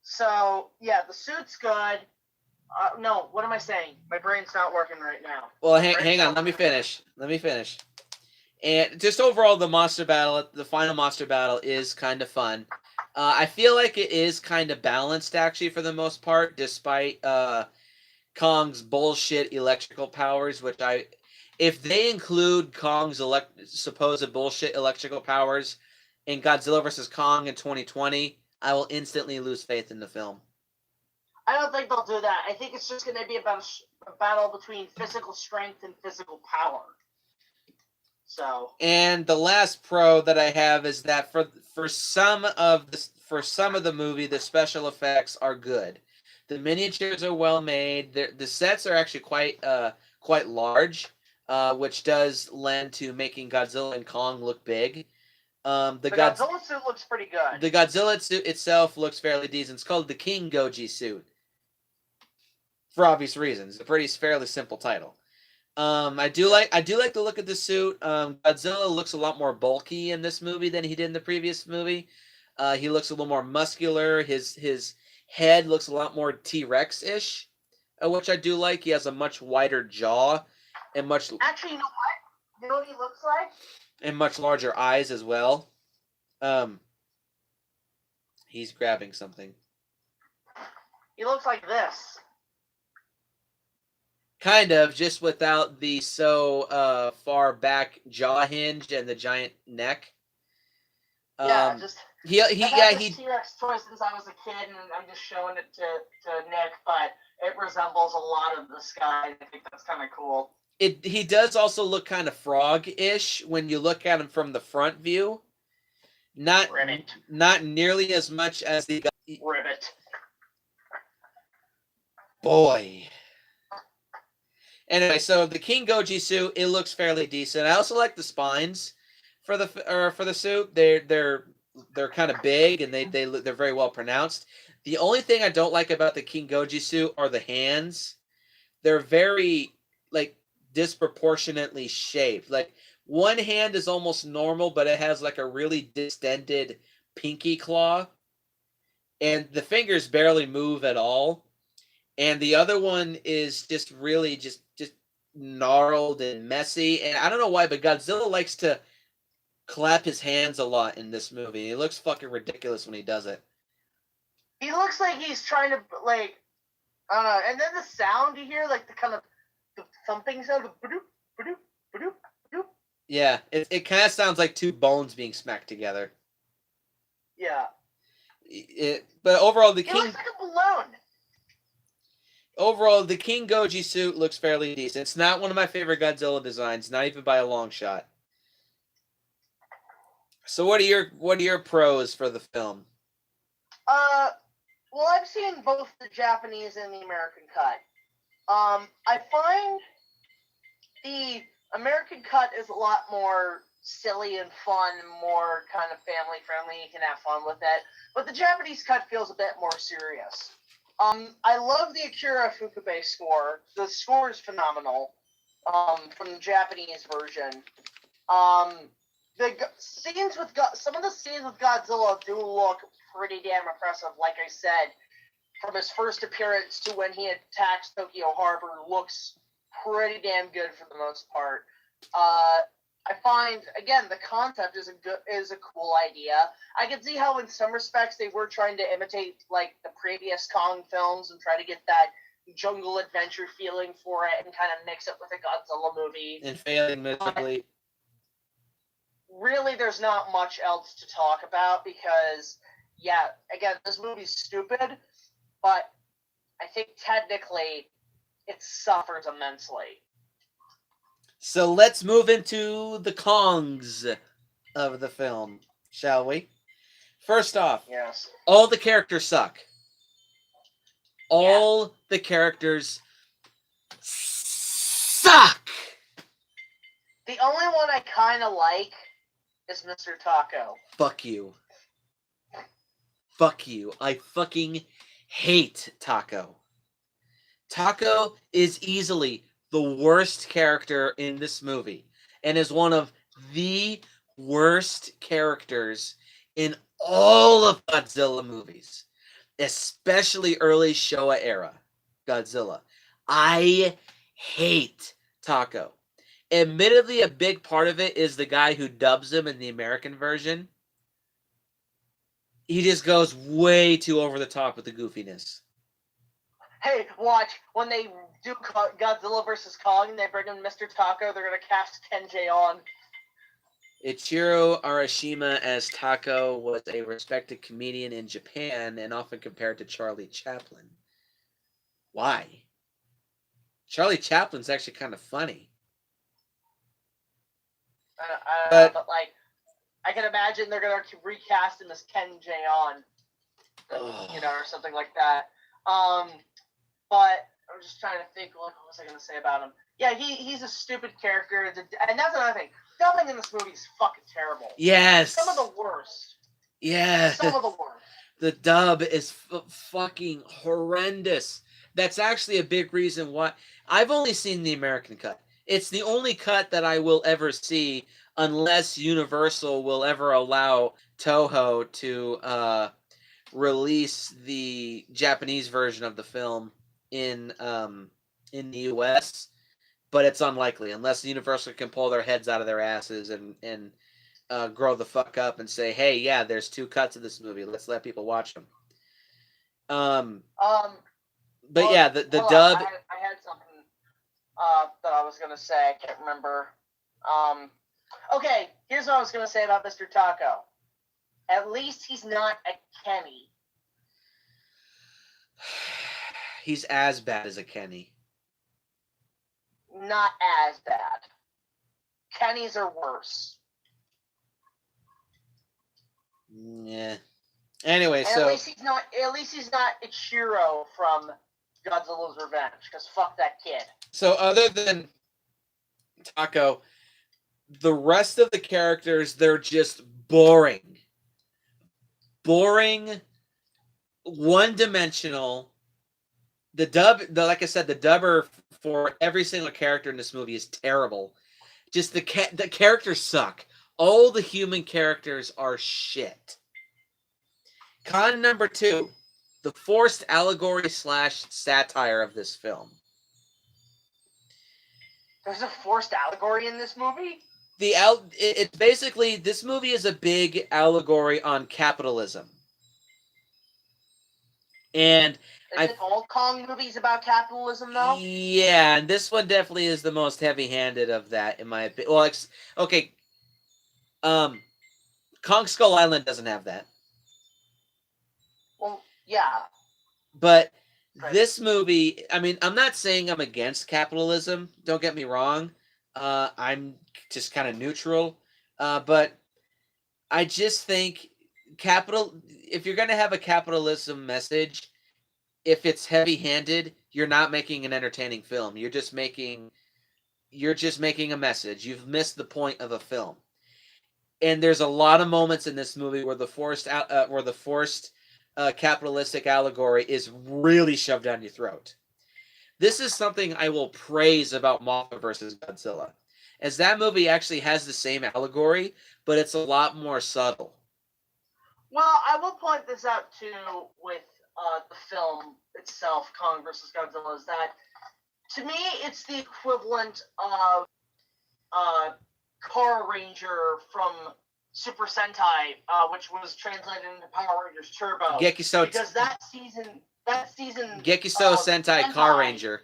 So, yeah, the suit's good. No, what am I saying? My brain's not working right now. Well, hang on. Let me finish. And just overall, the final monster battle is kind of fun. I feel like it is kind of balanced, actually, for the most part, despite Kong's bullshit electrical powers, if they include Kong's supposed bullshit electrical powers in Godzilla vs. Kong in 2020, I will instantly lose faith in the film. I don't think they'll do that. I think it's just going to be about a battle between physical strength and physical power. So. And the last pro that I have is that for some of the movie, the special effects are good. The miniatures are well made. The sets are actually quite large, which does lend to making Godzilla and Kong look big. The Godzilla suit looks pretty good. The Godzilla suit itself looks fairly decent. It's called the King Goji suit, for obvious reasons. It's a fairly simple title. I do like the look of the suit. Godzilla looks a lot more bulky in this movie than he did in the previous movie. He looks a little more muscular. His head looks a lot more T-Rex-ish, which I do like. He has a much wider jaw and Actually, you know what? You know what he looks like? And much larger eyes as well. He's grabbing something. He looks like this. Kind of, just without the far back jaw hinge and the giant neck. Yeah, just he T-Rex toy since I was a kid, and I'm just showing it to Nick, but it resembles a lot of this guy. I think that's kind of cool. He does also look kind of frog-ish when you look at him from the front view. Not nearly as much as the Ribbit. Boy. Anyway, so the King Goji suit, it looks fairly decent. I also like the spines for the suit. They're kind of big and they're very well pronounced. The only thing I don't like about the King Goji suit are the hands. They're very disproportionately shaped. Like one hand is almost normal, but it has like a really distended pinky claw, and the fingers barely move at all. And the other one is just really just gnarled and messy. And I don't know why, but Godzilla likes to clap his hands a lot in this movie. It looks fucking ridiculous when he does it. He looks like he's trying to I don't know. And then the sound you hear, like the kind of the thumping sound, the ba-doop, ba-doop, ba-doop, ba-doop. Yeah, it kind of sounds like two bones being smacked together. Yeah. But overall, He looks like a balloon. Overall, the King Goji suit looks fairly decent. It's not one of my favorite Godzilla designs, not even by a long shot. So what are your pros for the film? Well, I've seen both the Japanese and the American cut. I find the American cut is a lot more silly and fun, more kind of family friendly. You can have fun with it. But the Japanese cut feels a bit more serious. I love the Akira Ifukube score. The score is phenomenal. From the Japanese version. The scenes with some of the scenes with Godzilla do look pretty damn impressive. Like I said, from his first appearance to when he attacks Tokyo Harbor, looks pretty damn good for the most part. I find, again, the concept is a cool idea. I can see how in some respects they were trying to imitate like the previous Kong films and try to get that jungle adventure feeling for it and kind of mix it with a Godzilla movie. And failing miserably. Really, there's not much else to talk about because, yeah, again, this movie's stupid, but I think technically it suffers immensely. So let's move into the Kongs of the film, shall we? First off, yes, all the characters suck. All the characters suck! The only one I kind of like is Mr. Taco. Fuck you. Fuck you. I fucking hate Taco. Taco is easily the worst character in this movie and is one of the worst characters in all of Godzilla movies, especially early Showa era Godzilla. I hate Taco. Admittedly, a big part of it is the guy who dubs him in the American version. He just goes way too over the top with the goofiness. Hey, watch. When they do Godzilla vs. Kong and they bring in Mr. Taco, they're going to cast Kenji on. Ichiro Arashima as Taco was a respected comedian in Japan and often compared to Charlie Chaplin. Why? Charlie Chaplin's actually kind of funny. But but like, I can imagine they're gonna recast him as Ken Jeon, or something like that. But I'm just trying to think. What was I gonna say about him? Yeah, he's a stupid character, and that's another thing. Dubbing in this movie is fucking terrible. Yes. Some of the worst. Yeah. Some of the worst. The dub is fucking horrendous. That's actually a big reason why I've only seen the American cut. It's the only cut that I will ever see unless Universal will ever allow Toho to release the Japanese version of the film in the US. But it's unlikely unless Universal can pull their heads out of their asses and grow the fuck up and say, hey, yeah, there's 2 cuts of this movie. Let's let people watch them. But yeah, the dub. I had something that I was gonna say. I can't remember. Okay, here's what I was gonna say about Mr. Taco. At least he's not a Kenny. He's as bad as a Kenny. Not as bad. Kennys are worse. Yeah. Anyway, and so at least he's not Ichiro from Godzilla's Revenge, because fuck that kid. So other than Taco, the rest of the characters, they're just boring. Boring, one-dimensional. Like I said, the dubber for every single character in this movie is terrible. Just the characters suck. All the human characters are shit. Con number 2, the forced allegory / satire of this film. There's a forced allegory in this movie? It's basically, this movie is a big allegory on capitalism. And Isn't all Kong movies about capitalism, though? Yeah, and this one definitely is the most heavy-handed of that, in my opinion. Well, okay. Kong Skull Island doesn't have that. Well, yeah. But this movie, I mean, I'm not saying I'm against capitalism. Don't get me wrong. I'm just kind of neutral. But I just think if you're going to have a capitalism message, if it's heavy-handed, you're not making an entertaining film. You're just making a message. You've missed the point of a film. And there's a lot of moments in this movie where the forced capitalistic allegory is really shoved down your throat. This is something I will praise about Mothra vs. Godzilla, as that movie actually has the same allegory, but it's a lot more subtle. Well, I will point this out too with the film itself, Kong vs. Godzilla, is that to me it's the equivalent of Car Ranger from Super Sentai, which was translated into Power Rangers Turbo. Because that season Gekiso Sentai Car Ranger.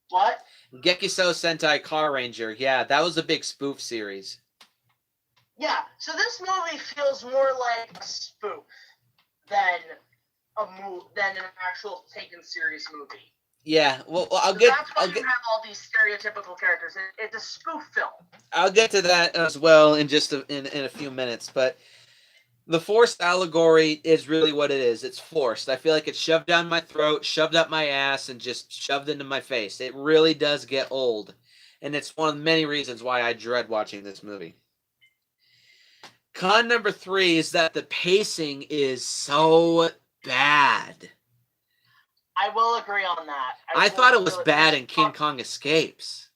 What? Gekiso Sentai Car Ranger. Yeah, that was a big spoof series. Yeah, so this movie feels more like a spoof than an actual taken serious movie. Yeah, well, That's why you have all these stereotypical characters. It's a spoof film. I'll get to that as well in just in a few minutes, but the forced allegory is really what it is. It's forced. I feel like it's shoved down my throat, shoved up my ass, and just shoved into my face. It really does get old, and it's one of the many reasons why I dread watching this movie. Con number 3 is that the pacing is so bad. I will agree on that. I thought it was bad in King Kong Escapes.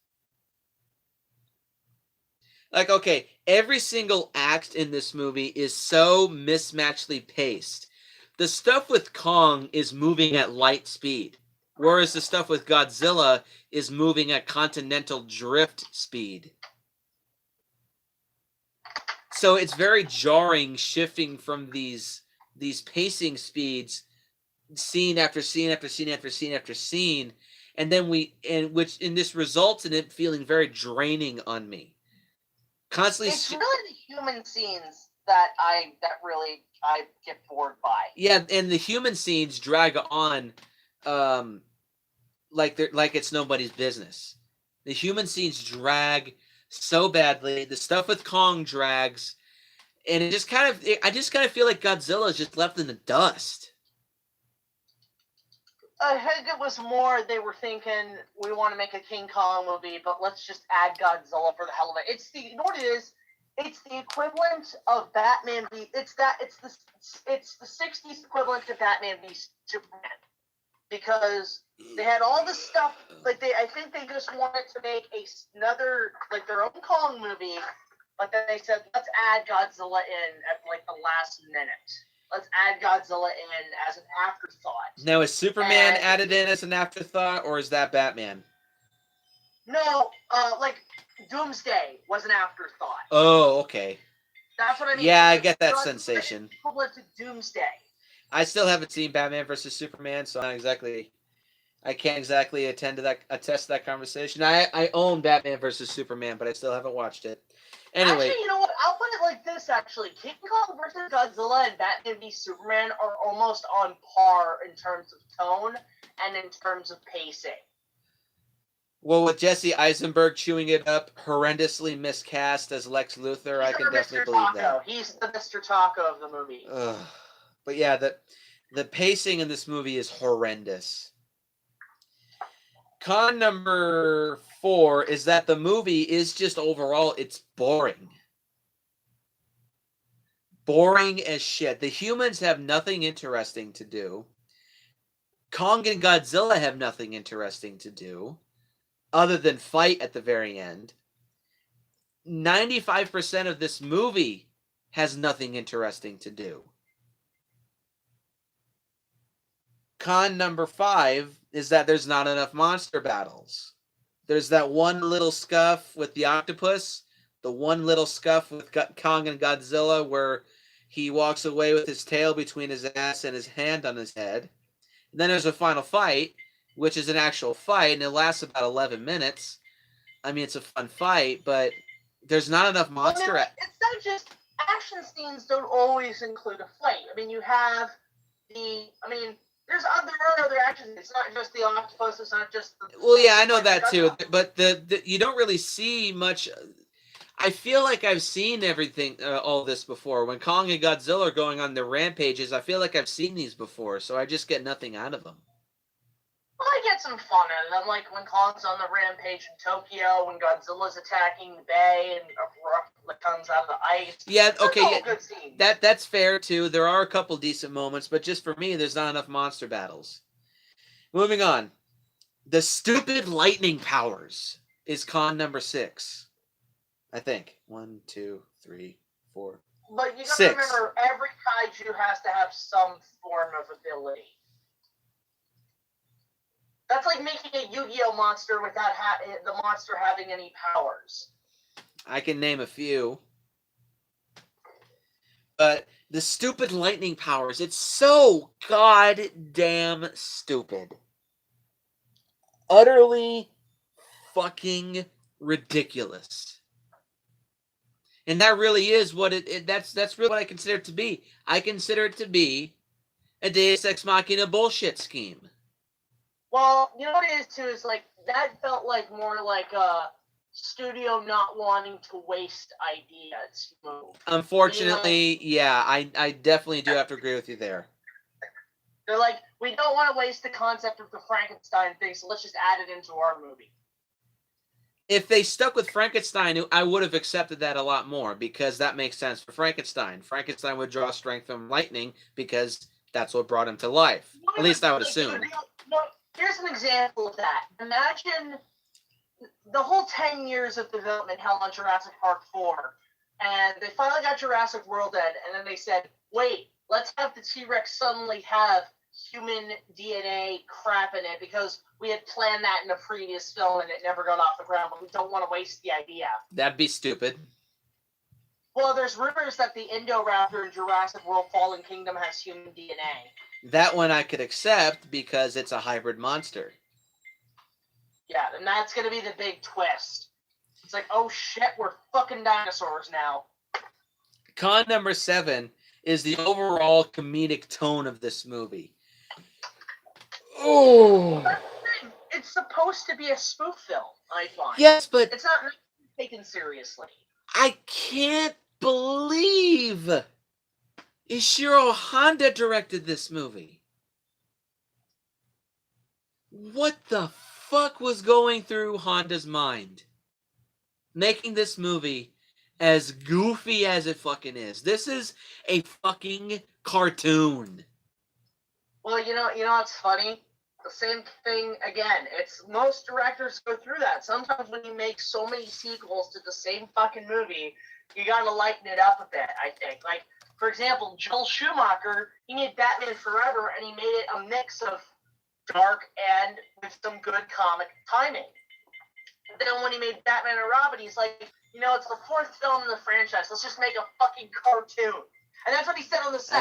Like, okay, every single act in this movie is so mismatchedly paced. The stuff with Kong is moving at light speed, whereas the stuff with Godzilla is moving at continental drift speed. So it's very jarring, shifting from these pacing speeds, scene after scene after scene after scene after scene, and then this results in it feeling very draining on me. Constantly, it's really the human scenes that I get bored by. Yeah, and the human scenes drag on, like it's nobody's business. The human scenes drag so badly. The stuff with Kong drags, and I just kind of feel like Godzilla is just left in the dust. I think it was more they were thinking we want to make a King Kong movie, but let's just add Godzilla for the hell of it. You know what it is? It's the equivalent of Batman v. It's the '60s equivalent to Batman v Superman, because they had all this stuff. Like I think they just wanted to make another like their own Kong movie, but then they said let's add Godzilla in at like the last minute. Let's add Godzilla in as an afterthought. Now, is Superman added in as an afterthought, or is that Batman? No, like Doomsday was an afterthought. Oh, okay. That's what I mean. Yeah, I get that sensation. Equivalent to Doomsday. I still haven't seen Batman versus Superman, so I can't exactly attest to that conversation. I own Batman versus Superman, but I still haven't watched it. Anyway, actually, you know what? I'll put it like this. Actually, King Kong versus Godzilla and Batman v Superman are almost on par in terms of tone and in terms of pacing. Well, with Jesse Eisenberg chewing it up, horrendously miscast as Lex Luthor, I can definitely believe that. He's the Mr. Taco of the movie. But yeah, the pacing in this movie is horrendous. Con number 4 is that the movie is just overall, it's boring. Boring as shit. The humans have nothing interesting to do. Kong and Godzilla have nothing interesting to do other than fight at the very end. 95% of this movie has nothing interesting to do. Con number 5 is that there's not enough monster battles. There's that one little scuff with the octopus, the one little scuff with Kong and Godzilla where he walks away with his tail between his ass and his hand on his head. And then there's a final fight, which is an actual fight, and it lasts about 11 minutes. I mean, it's a fun fight, but there's not enough monster. It's not just action scenes don't always include a fight. I mean, you have there are other action scenes. It's not just the octopus. It's not just the... Well, yeah, I know that too, but the you don't really see much. I feel like I've seen everything, all this before. When Kong and Godzilla are going on their rampages, I feel like I've seen these before, so I just get nothing out of them. Well, I get some fun out of them, like when Kong's on the rampage in Tokyo, when Godzilla's attacking the bay, and a rock that comes out of the ice. Yeah, okay, good scenes. That's fair too. There are a couple decent moments, but just for me, there's not enough monster battles. Moving on, the stupid lightning powers is con number 6. I think 1, 2, 3, 4. But you gotta 6. remember, every kaiju has to have some form of ability. That's like making a Yu-Gi-Oh monster without the monster having any powers. I can name a few. But the stupid lightning powers, it's so goddamn stupid. Utterly fucking ridiculous. And that really is what that's really what I consider it to be. I consider it to be a Deus Ex Machina bullshit scheme. Well, you know what it is too, is like that felt like more like a studio not wanting to waste ideas move. Unfortunately, yeah, I definitely do have to agree with you there. They're like, we don't want to waste the concept of the Frankenstein thing, so let's just add it into our movie. If they stuck with Frankenstein, I would have accepted that a lot more, because that makes sense for Frankenstein. Frankenstein would draw strength from lightning because that's what brought him to life. At least I would assume. Here's an example of that. Imagine the whole 10 years of development held on Jurassic Park 4, and they finally got Jurassic World in, and then they said, wait, let's have the T-Rex suddenly have human DNA crap in it, because we had planned that in a previous film and it never got off the ground, but we don't want to waste the idea. That'd be stupid. Well, there's rumors that the Indoraptor in Jurassic World Fallen Kingdom has human DNA. That one I could accept because it's a hybrid monster. Yeah, and that's going to be the big twist. It's like, oh shit, we're fucking dinosaurs now. Con number 7 is the overall comedic tone of this movie. Oh, It's supposed to be a spoof film, I find. yes, but it's not. taken seriously. I can't believe Ishiro Honda directed this movie. What the fuck was going through Honda's mind? Making this movie as goofy as it fucking is. This is a fucking cartoon. Well, you know what's funny? The same thing again. It's most directors go through that. Sometimes when you make so many sequels to the same fucking movie, you gotta lighten it up a bit, I think. Like, for example, Joel Schumacher, he made Batman Forever, and he made it a mix of dark and with some good comic timing. And then when he made Batman and Robin, he's like, it's the fourth film in the franchise. Let's just make a fucking cartoon. And that's what he said on the set.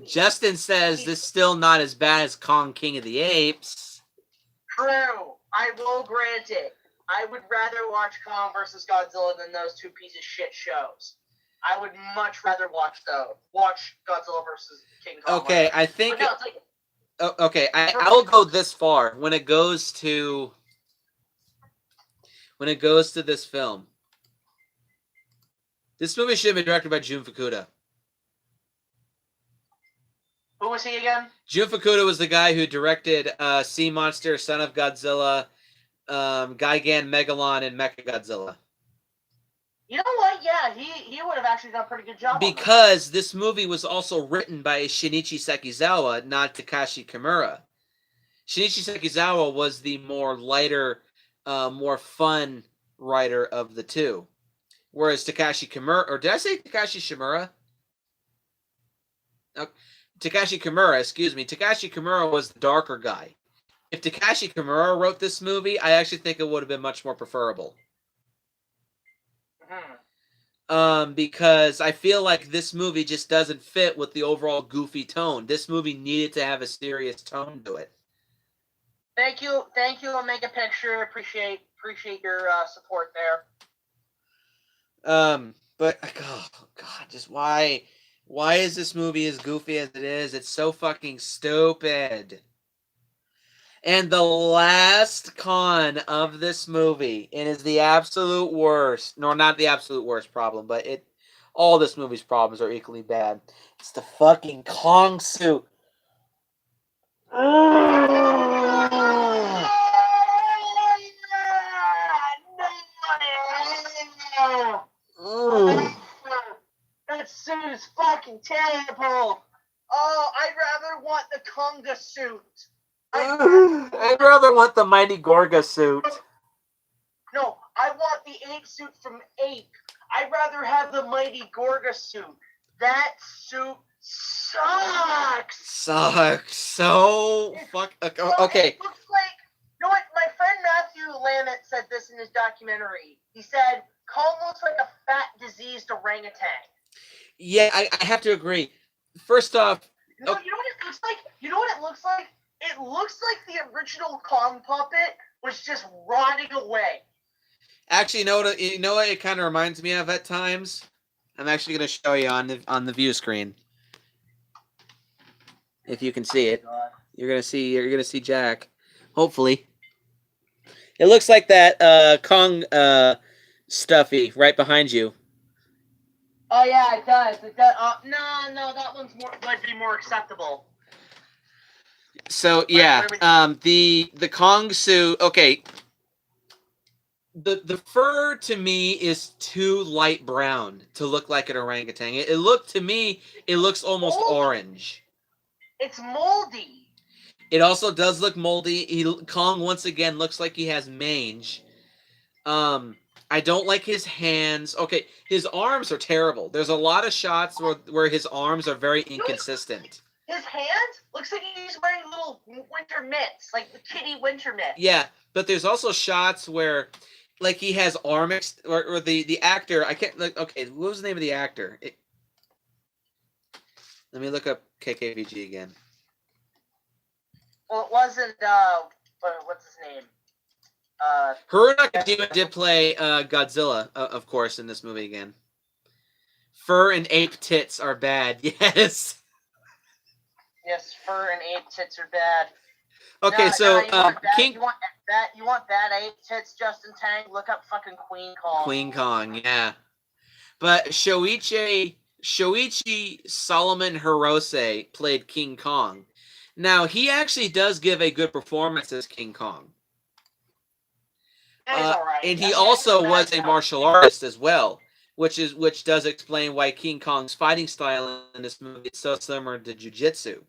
Justin says this is still not as bad as Kong King of the Apes. True. I will grant it. I would rather watch Kong versus Godzilla than those two pieces of shit shows. I would much rather watch Godzilla versus King Kong. Okay, I think... Okay, I'll go this far. When it goes to this film, this movie should have been directed by Jun Fukuda. Who was he again? Jun Fukuda was the guy who directed Sea Monster, Son of Godzilla, Gigan Megalon, and Mechagodzilla. You know what? Yeah, he would have actually done a pretty good job. Because this movie was also written by Shinichi Sekizawa, not Takashi Kimura. Shinichi Sekizawa was the more lighter, more fun writer of the two. Whereas Takashi Kimura, or did I say Takashi Shimura? No, Takashi Kimura, excuse me. Takashi Kimura was the darker guy. If Takashi Kimura wrote this movie, I actually think it would have been much more preferable. Because I feel like this movie just doesn't fit with the overall goofy tone. This movie needed to have a serious tone to it. Thank you. I'll make a picture. Appreciate your support there. But oh god, just why is this movie as goofy as it is? It's so fucking stupid. And the last con of this movie, and is the absolute worst, no, not the absolute worst problem, but all this movie's problems are equally bad. It's the fucking Kong suit. That suit is fucking terrible. Oh, I'd rather want the Konga suit. I'd rather want the Mighty Gorga suit. No, I want the ape suit from Ape. I'd rather have the Mighty Gorga suit. That suit sucks. Sucks so fuck. Okay. It looks like, you know what? My friend Matthew Lammett said this in his documentary. He said Kong looks like a fat, diseased orangutan. Yeah, I have to agree. First off, you know what it looks like? You know what it looks like? It looks like the original Kong puppet was just rotting away. Actually, you know what it kind of reminds me of at times? I'm actually going to show you on the view screen. If you can see it. You're going to see Jack. Hopefully. It looks like that Kong stuffy right behind you. Oh yeah, it does. It does. No, that one's would be more acceptable. So yeah, the Kong suit. Okay, the fur to me is too light brown to look like an orangutan. It looks almost orange. It's moldy. It also does look moldy. Kong once again looks like he has mange. I don't like his hands. Okay, his arms are terrible. There's a lot of shots where his arms are very inconsistent. His hands looks like he's wearing little winter mitts, like the kitty winter mitts. Yeah, but there's also shots where, like, he has or the actor. I can't. Like, okay, what was the name of the actor? Let me look up KKVG again. Well, it wasn't. What's his name? Haruo Nakajima did play Godzilla, of course, in this movie again. Fur and ape tits are bad. Yes. Yes, fur and ape tits are bad. Okay, so you want that, King you want that 8 tits Justin Tang? Look up fucking Queen Kong. Queen Kong, yeah. But Shoichi Solomon Hirose played King Kong. Now, he actually does give a good performance as King Kong. He's all right. And he also was a martial artist as well, which does explain why King Kong's fighting style in this movie is so similar to jiu-jitsu.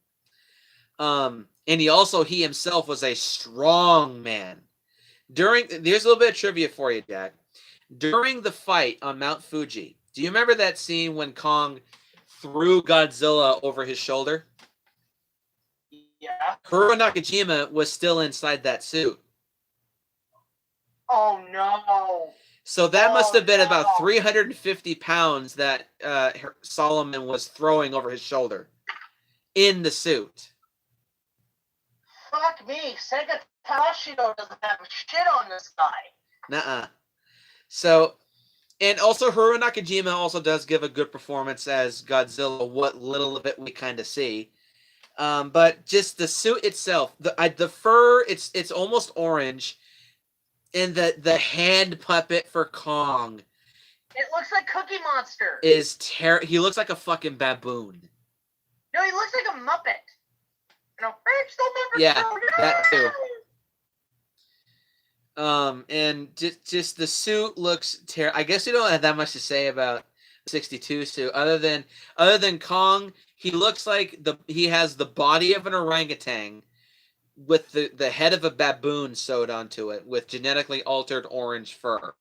And he himself was a strong man. There's a little bit of trivia for you, Jack. During the fight on Mount Fuji, do you remember that scene when Kong threw Godzilla over his shoulder? Yeah. Hiro Nakajima was still inside that suit. Oh no. So that must have been about 350 pounds that Solomon was throwing over his shoulder in the suit. Fuck me. Sega Tashido doesn't have shit on this guy. Nuh-uh. So, and also Hiro Nakajima also does give a good performance as Godzilla, what little of it we kind of see. But just the suit itself, the fur, it's almost orange. And the hand puppet for Kong. It looks like Cookie Monster. He looks like a fucking baboon. No, he looks like a Muppet. You know, yeah, that too. And just the suit looks terrible. I guess we don't have that much to say about 62 suit other than Kong. He looks like he has the body of an orangutan with the head of a baboon sewed onto it with genetically altered orange fur.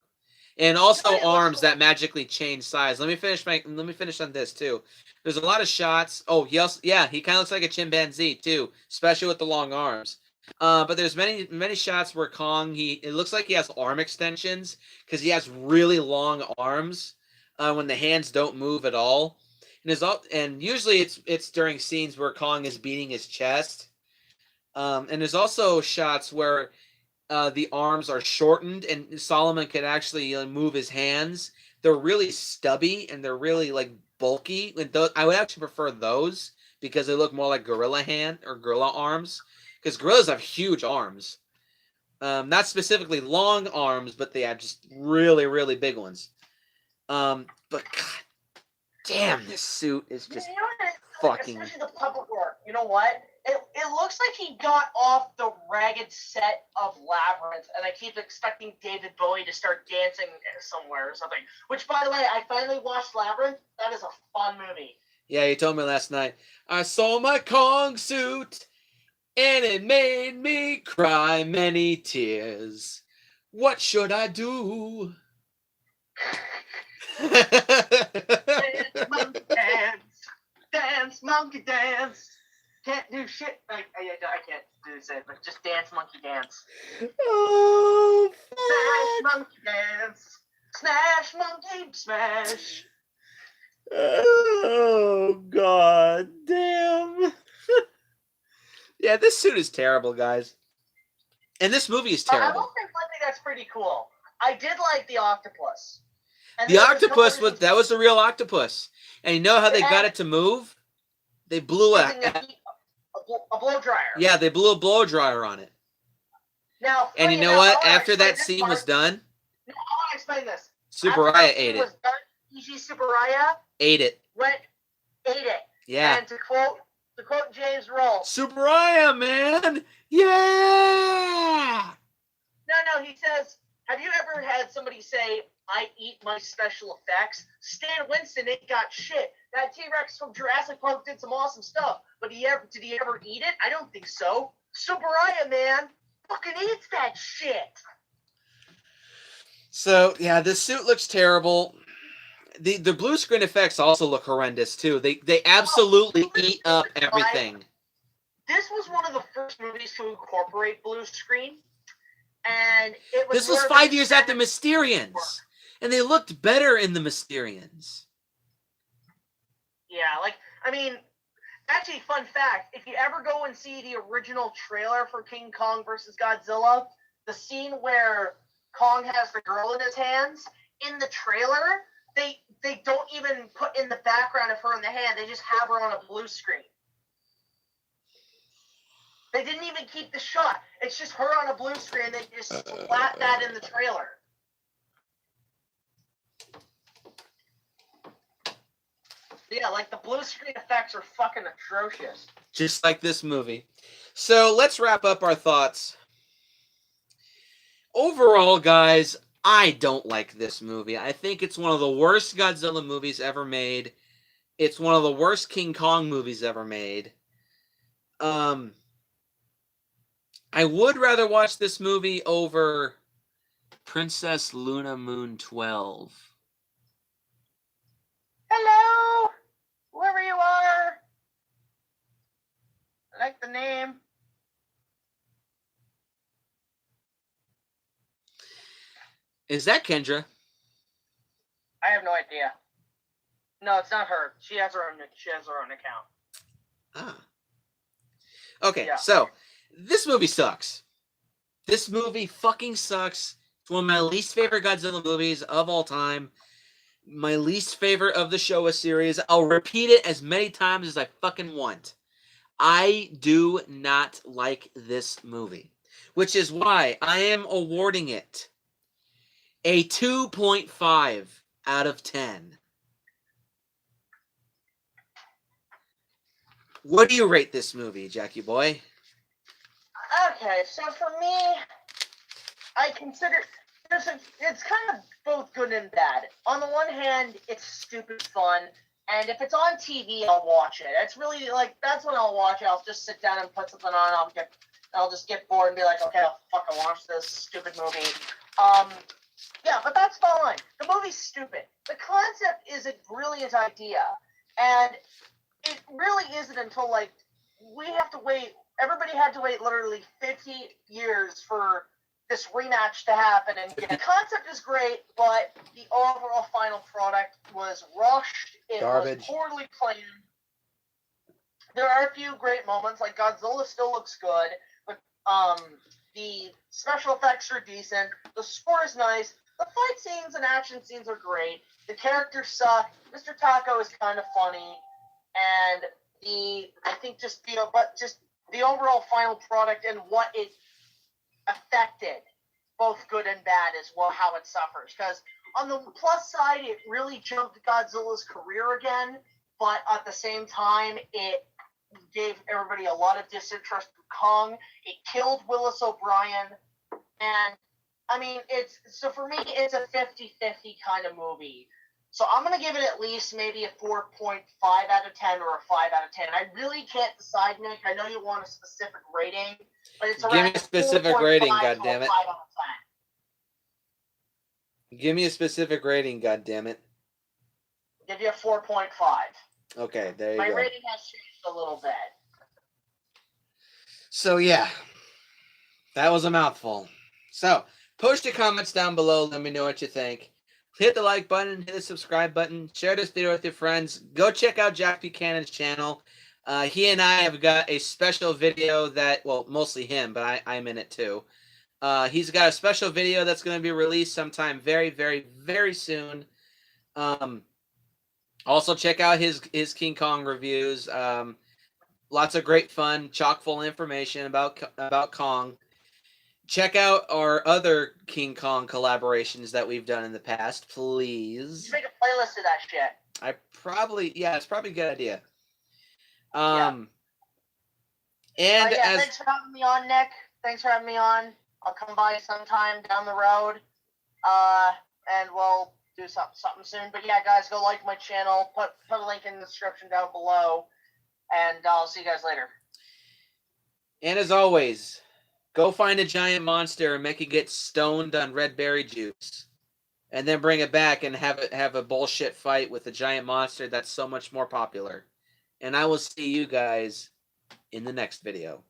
And also arms that magically change size. Let me finish on this too. There's a lot of shots. Oh, he kind of looks like a chimpanzee too, especially with the long arms. But there's many shots where Kong, it looks like he has arm extensions because he has really long arms when the hands don't move at all. And usually it's during scenes where Kong is beating his chest. And there's also shots where the arms are shortened and Solomon can actually move his hands. They're really stubby and they're really like bulky. And I would actually prefer those because they look more like gorilla hand or gorilla arms. Because gorillas have huge arms. Not specifically long arms, but they have just really, really big ones. But god damn, this suit is just fucking... Especially the puppet work. You know what? It looks like he got off the ragged set of Labyrinth, and I keep expecting David Bowie to start dancing somewhere or something. Which, by the way, I finally watched Labyrinth. That is a fun movie. Yeah, you told me last night. I saw my Kong suit, and it made me cry many tears. What should I do? Dance, monkey dance. Dance, monkey dance. Can't do shit. I can't do this, but just dance, monkey dance. Oh, smash, monkey dance. Smash, monkey, smash. Oh, god damn. Yeah, this suit is terrible, guys. And this movie is terrible. I will say one thing that's pretty cool. I did like the octopus. The octopus that was the real octopus. And you know how they got it to move? They blew a blow dryer. Yeah, they blew a blow dryer on it. Now, and you know what? After that scene was done, I want to explain this. Subaraya ate it. Ichi Subaraya ate it. Ate it. Yeah. And to quote James Roll, Subaraya, man, yeah. No, he says, have you ever had somebody say, I eat my special effects? Stan Winston ain't got shit. That T-Rex from Jurassic Park did some awesome stuff, but did he ever eat it? I don't think so. Subaraya, man, fucking eats that shit. So, yeah, this suit looks terrible. The blue screen effects also look horrendous, too. They absolutely eat up everything. This was one of the first movies to incorporate blue screen. And this was 5 years after Mysterians. And they looked better in the Mysterians. Yeah, actually, fun fact, if you ever go and see the original trailer for King Kong vs. Godzilla, the scene where Kong has the girl in his hands, in the trailer, they don't even put in the background of her in the hand, they just have her on a blue screen. They didn't even keep the shot. It's just her on a blue screen. They just splat that in the trailer. Yeah, like the blue screen effects are fucking atrocious. Just like this movie. So let's wrap up our thoughts. Overall, guys, I don't like this movie. I think it's one of the worst Godzilla movies ever made. It's one of the worst King Kong movies ever made. I would rather watch this movie over Princess Luna Moon 12. Hello, whoever you are. I like the name. Is that Kendra? I have no idea. No, it's not her. She has her own account. Ah. Okay, Yeah. so this movie sucks. This movie fucking sucks. It's one of my least favorite Godzilla movies of all time. My least favorite of the Showa series. I'll repeat it as many times as I fucking want. I do not like this movie, which is why I am awarding it a 2.5 out of 10. What do you rate this movie, Jackie boy? Okay, so for me, I consider it's kind of both good and bad. On the one hand, it's stupid fun, and if it's on TV, I'll watch it. It's really like that's when I'll watch it. I'll just sit down and put something on. I'll just get bored and be like, okay, I'll fucking watch this stupid movie. Yeah, but that's fine. The movie's stupid. The concept is a brilliant idea, and it really isn't until like we have to wait. Everybody had to wait literally 50 years for this rematch to happen. And the concept is great, but the overall final product was rushed. It Garbage. was poorly planned. There are a few great moments, like Godzilla still looks good, but the special effects are decent. The score is nice. The fight scenes and action scenes are great. The characters suck. Mr. Taco is kind of funny, and the overall final product and what it affected, both good and bad, is how it suffers. Because on the plus side, it really jumped Godzilla's career again, but at the same time, it gave everybody a lot of disinterest in Kong. It killed Willis O'Brien, and I mean, for me, it's a 50-50 kind of movie. So I'm going to give it at least maybe a 4.5 out of 10 or a 5 out of 10. I really can't decide, Nick. I know you want a specific rating, but it's around Give me a specific rating, 4.5 to a goddammit. 5 out of 10. Give me a specific rating, goddammit. Give you a 4.5. Okay, there you My go. rating has changed a little bit. So, yeah. That was a mouthful. So, post your comments down below. Let me know what you think. Hit the like button, hit the subscribe button, share this video with your friends. Go check out Jack Buchanan's channel. He and I have got a special video that, well, mostly him, but I'm in it too. He's got a special video that's going to be released sometime very, very, very soon. Also, check out his King Kong reviews. Lots of great fun, chock full of information about Kong. Check out our other King Kong collaborations that we've done in the past, please. Just make a playlist of that shit. It's probably a good idea. Yeah. And thanks for having me on, Nick. Thanks for having me on. I'll come by sometime down the road, and we'll do something soon. But yeah, guys, go like my channel. Put a link in the description down below, and I'll see you guys later. And as always, go find a giant monster and make it get stoned on red berry juice. And then bring it back and have a bullshit fight with a giant monster that's so much more popular. And I will see you guys in the next video.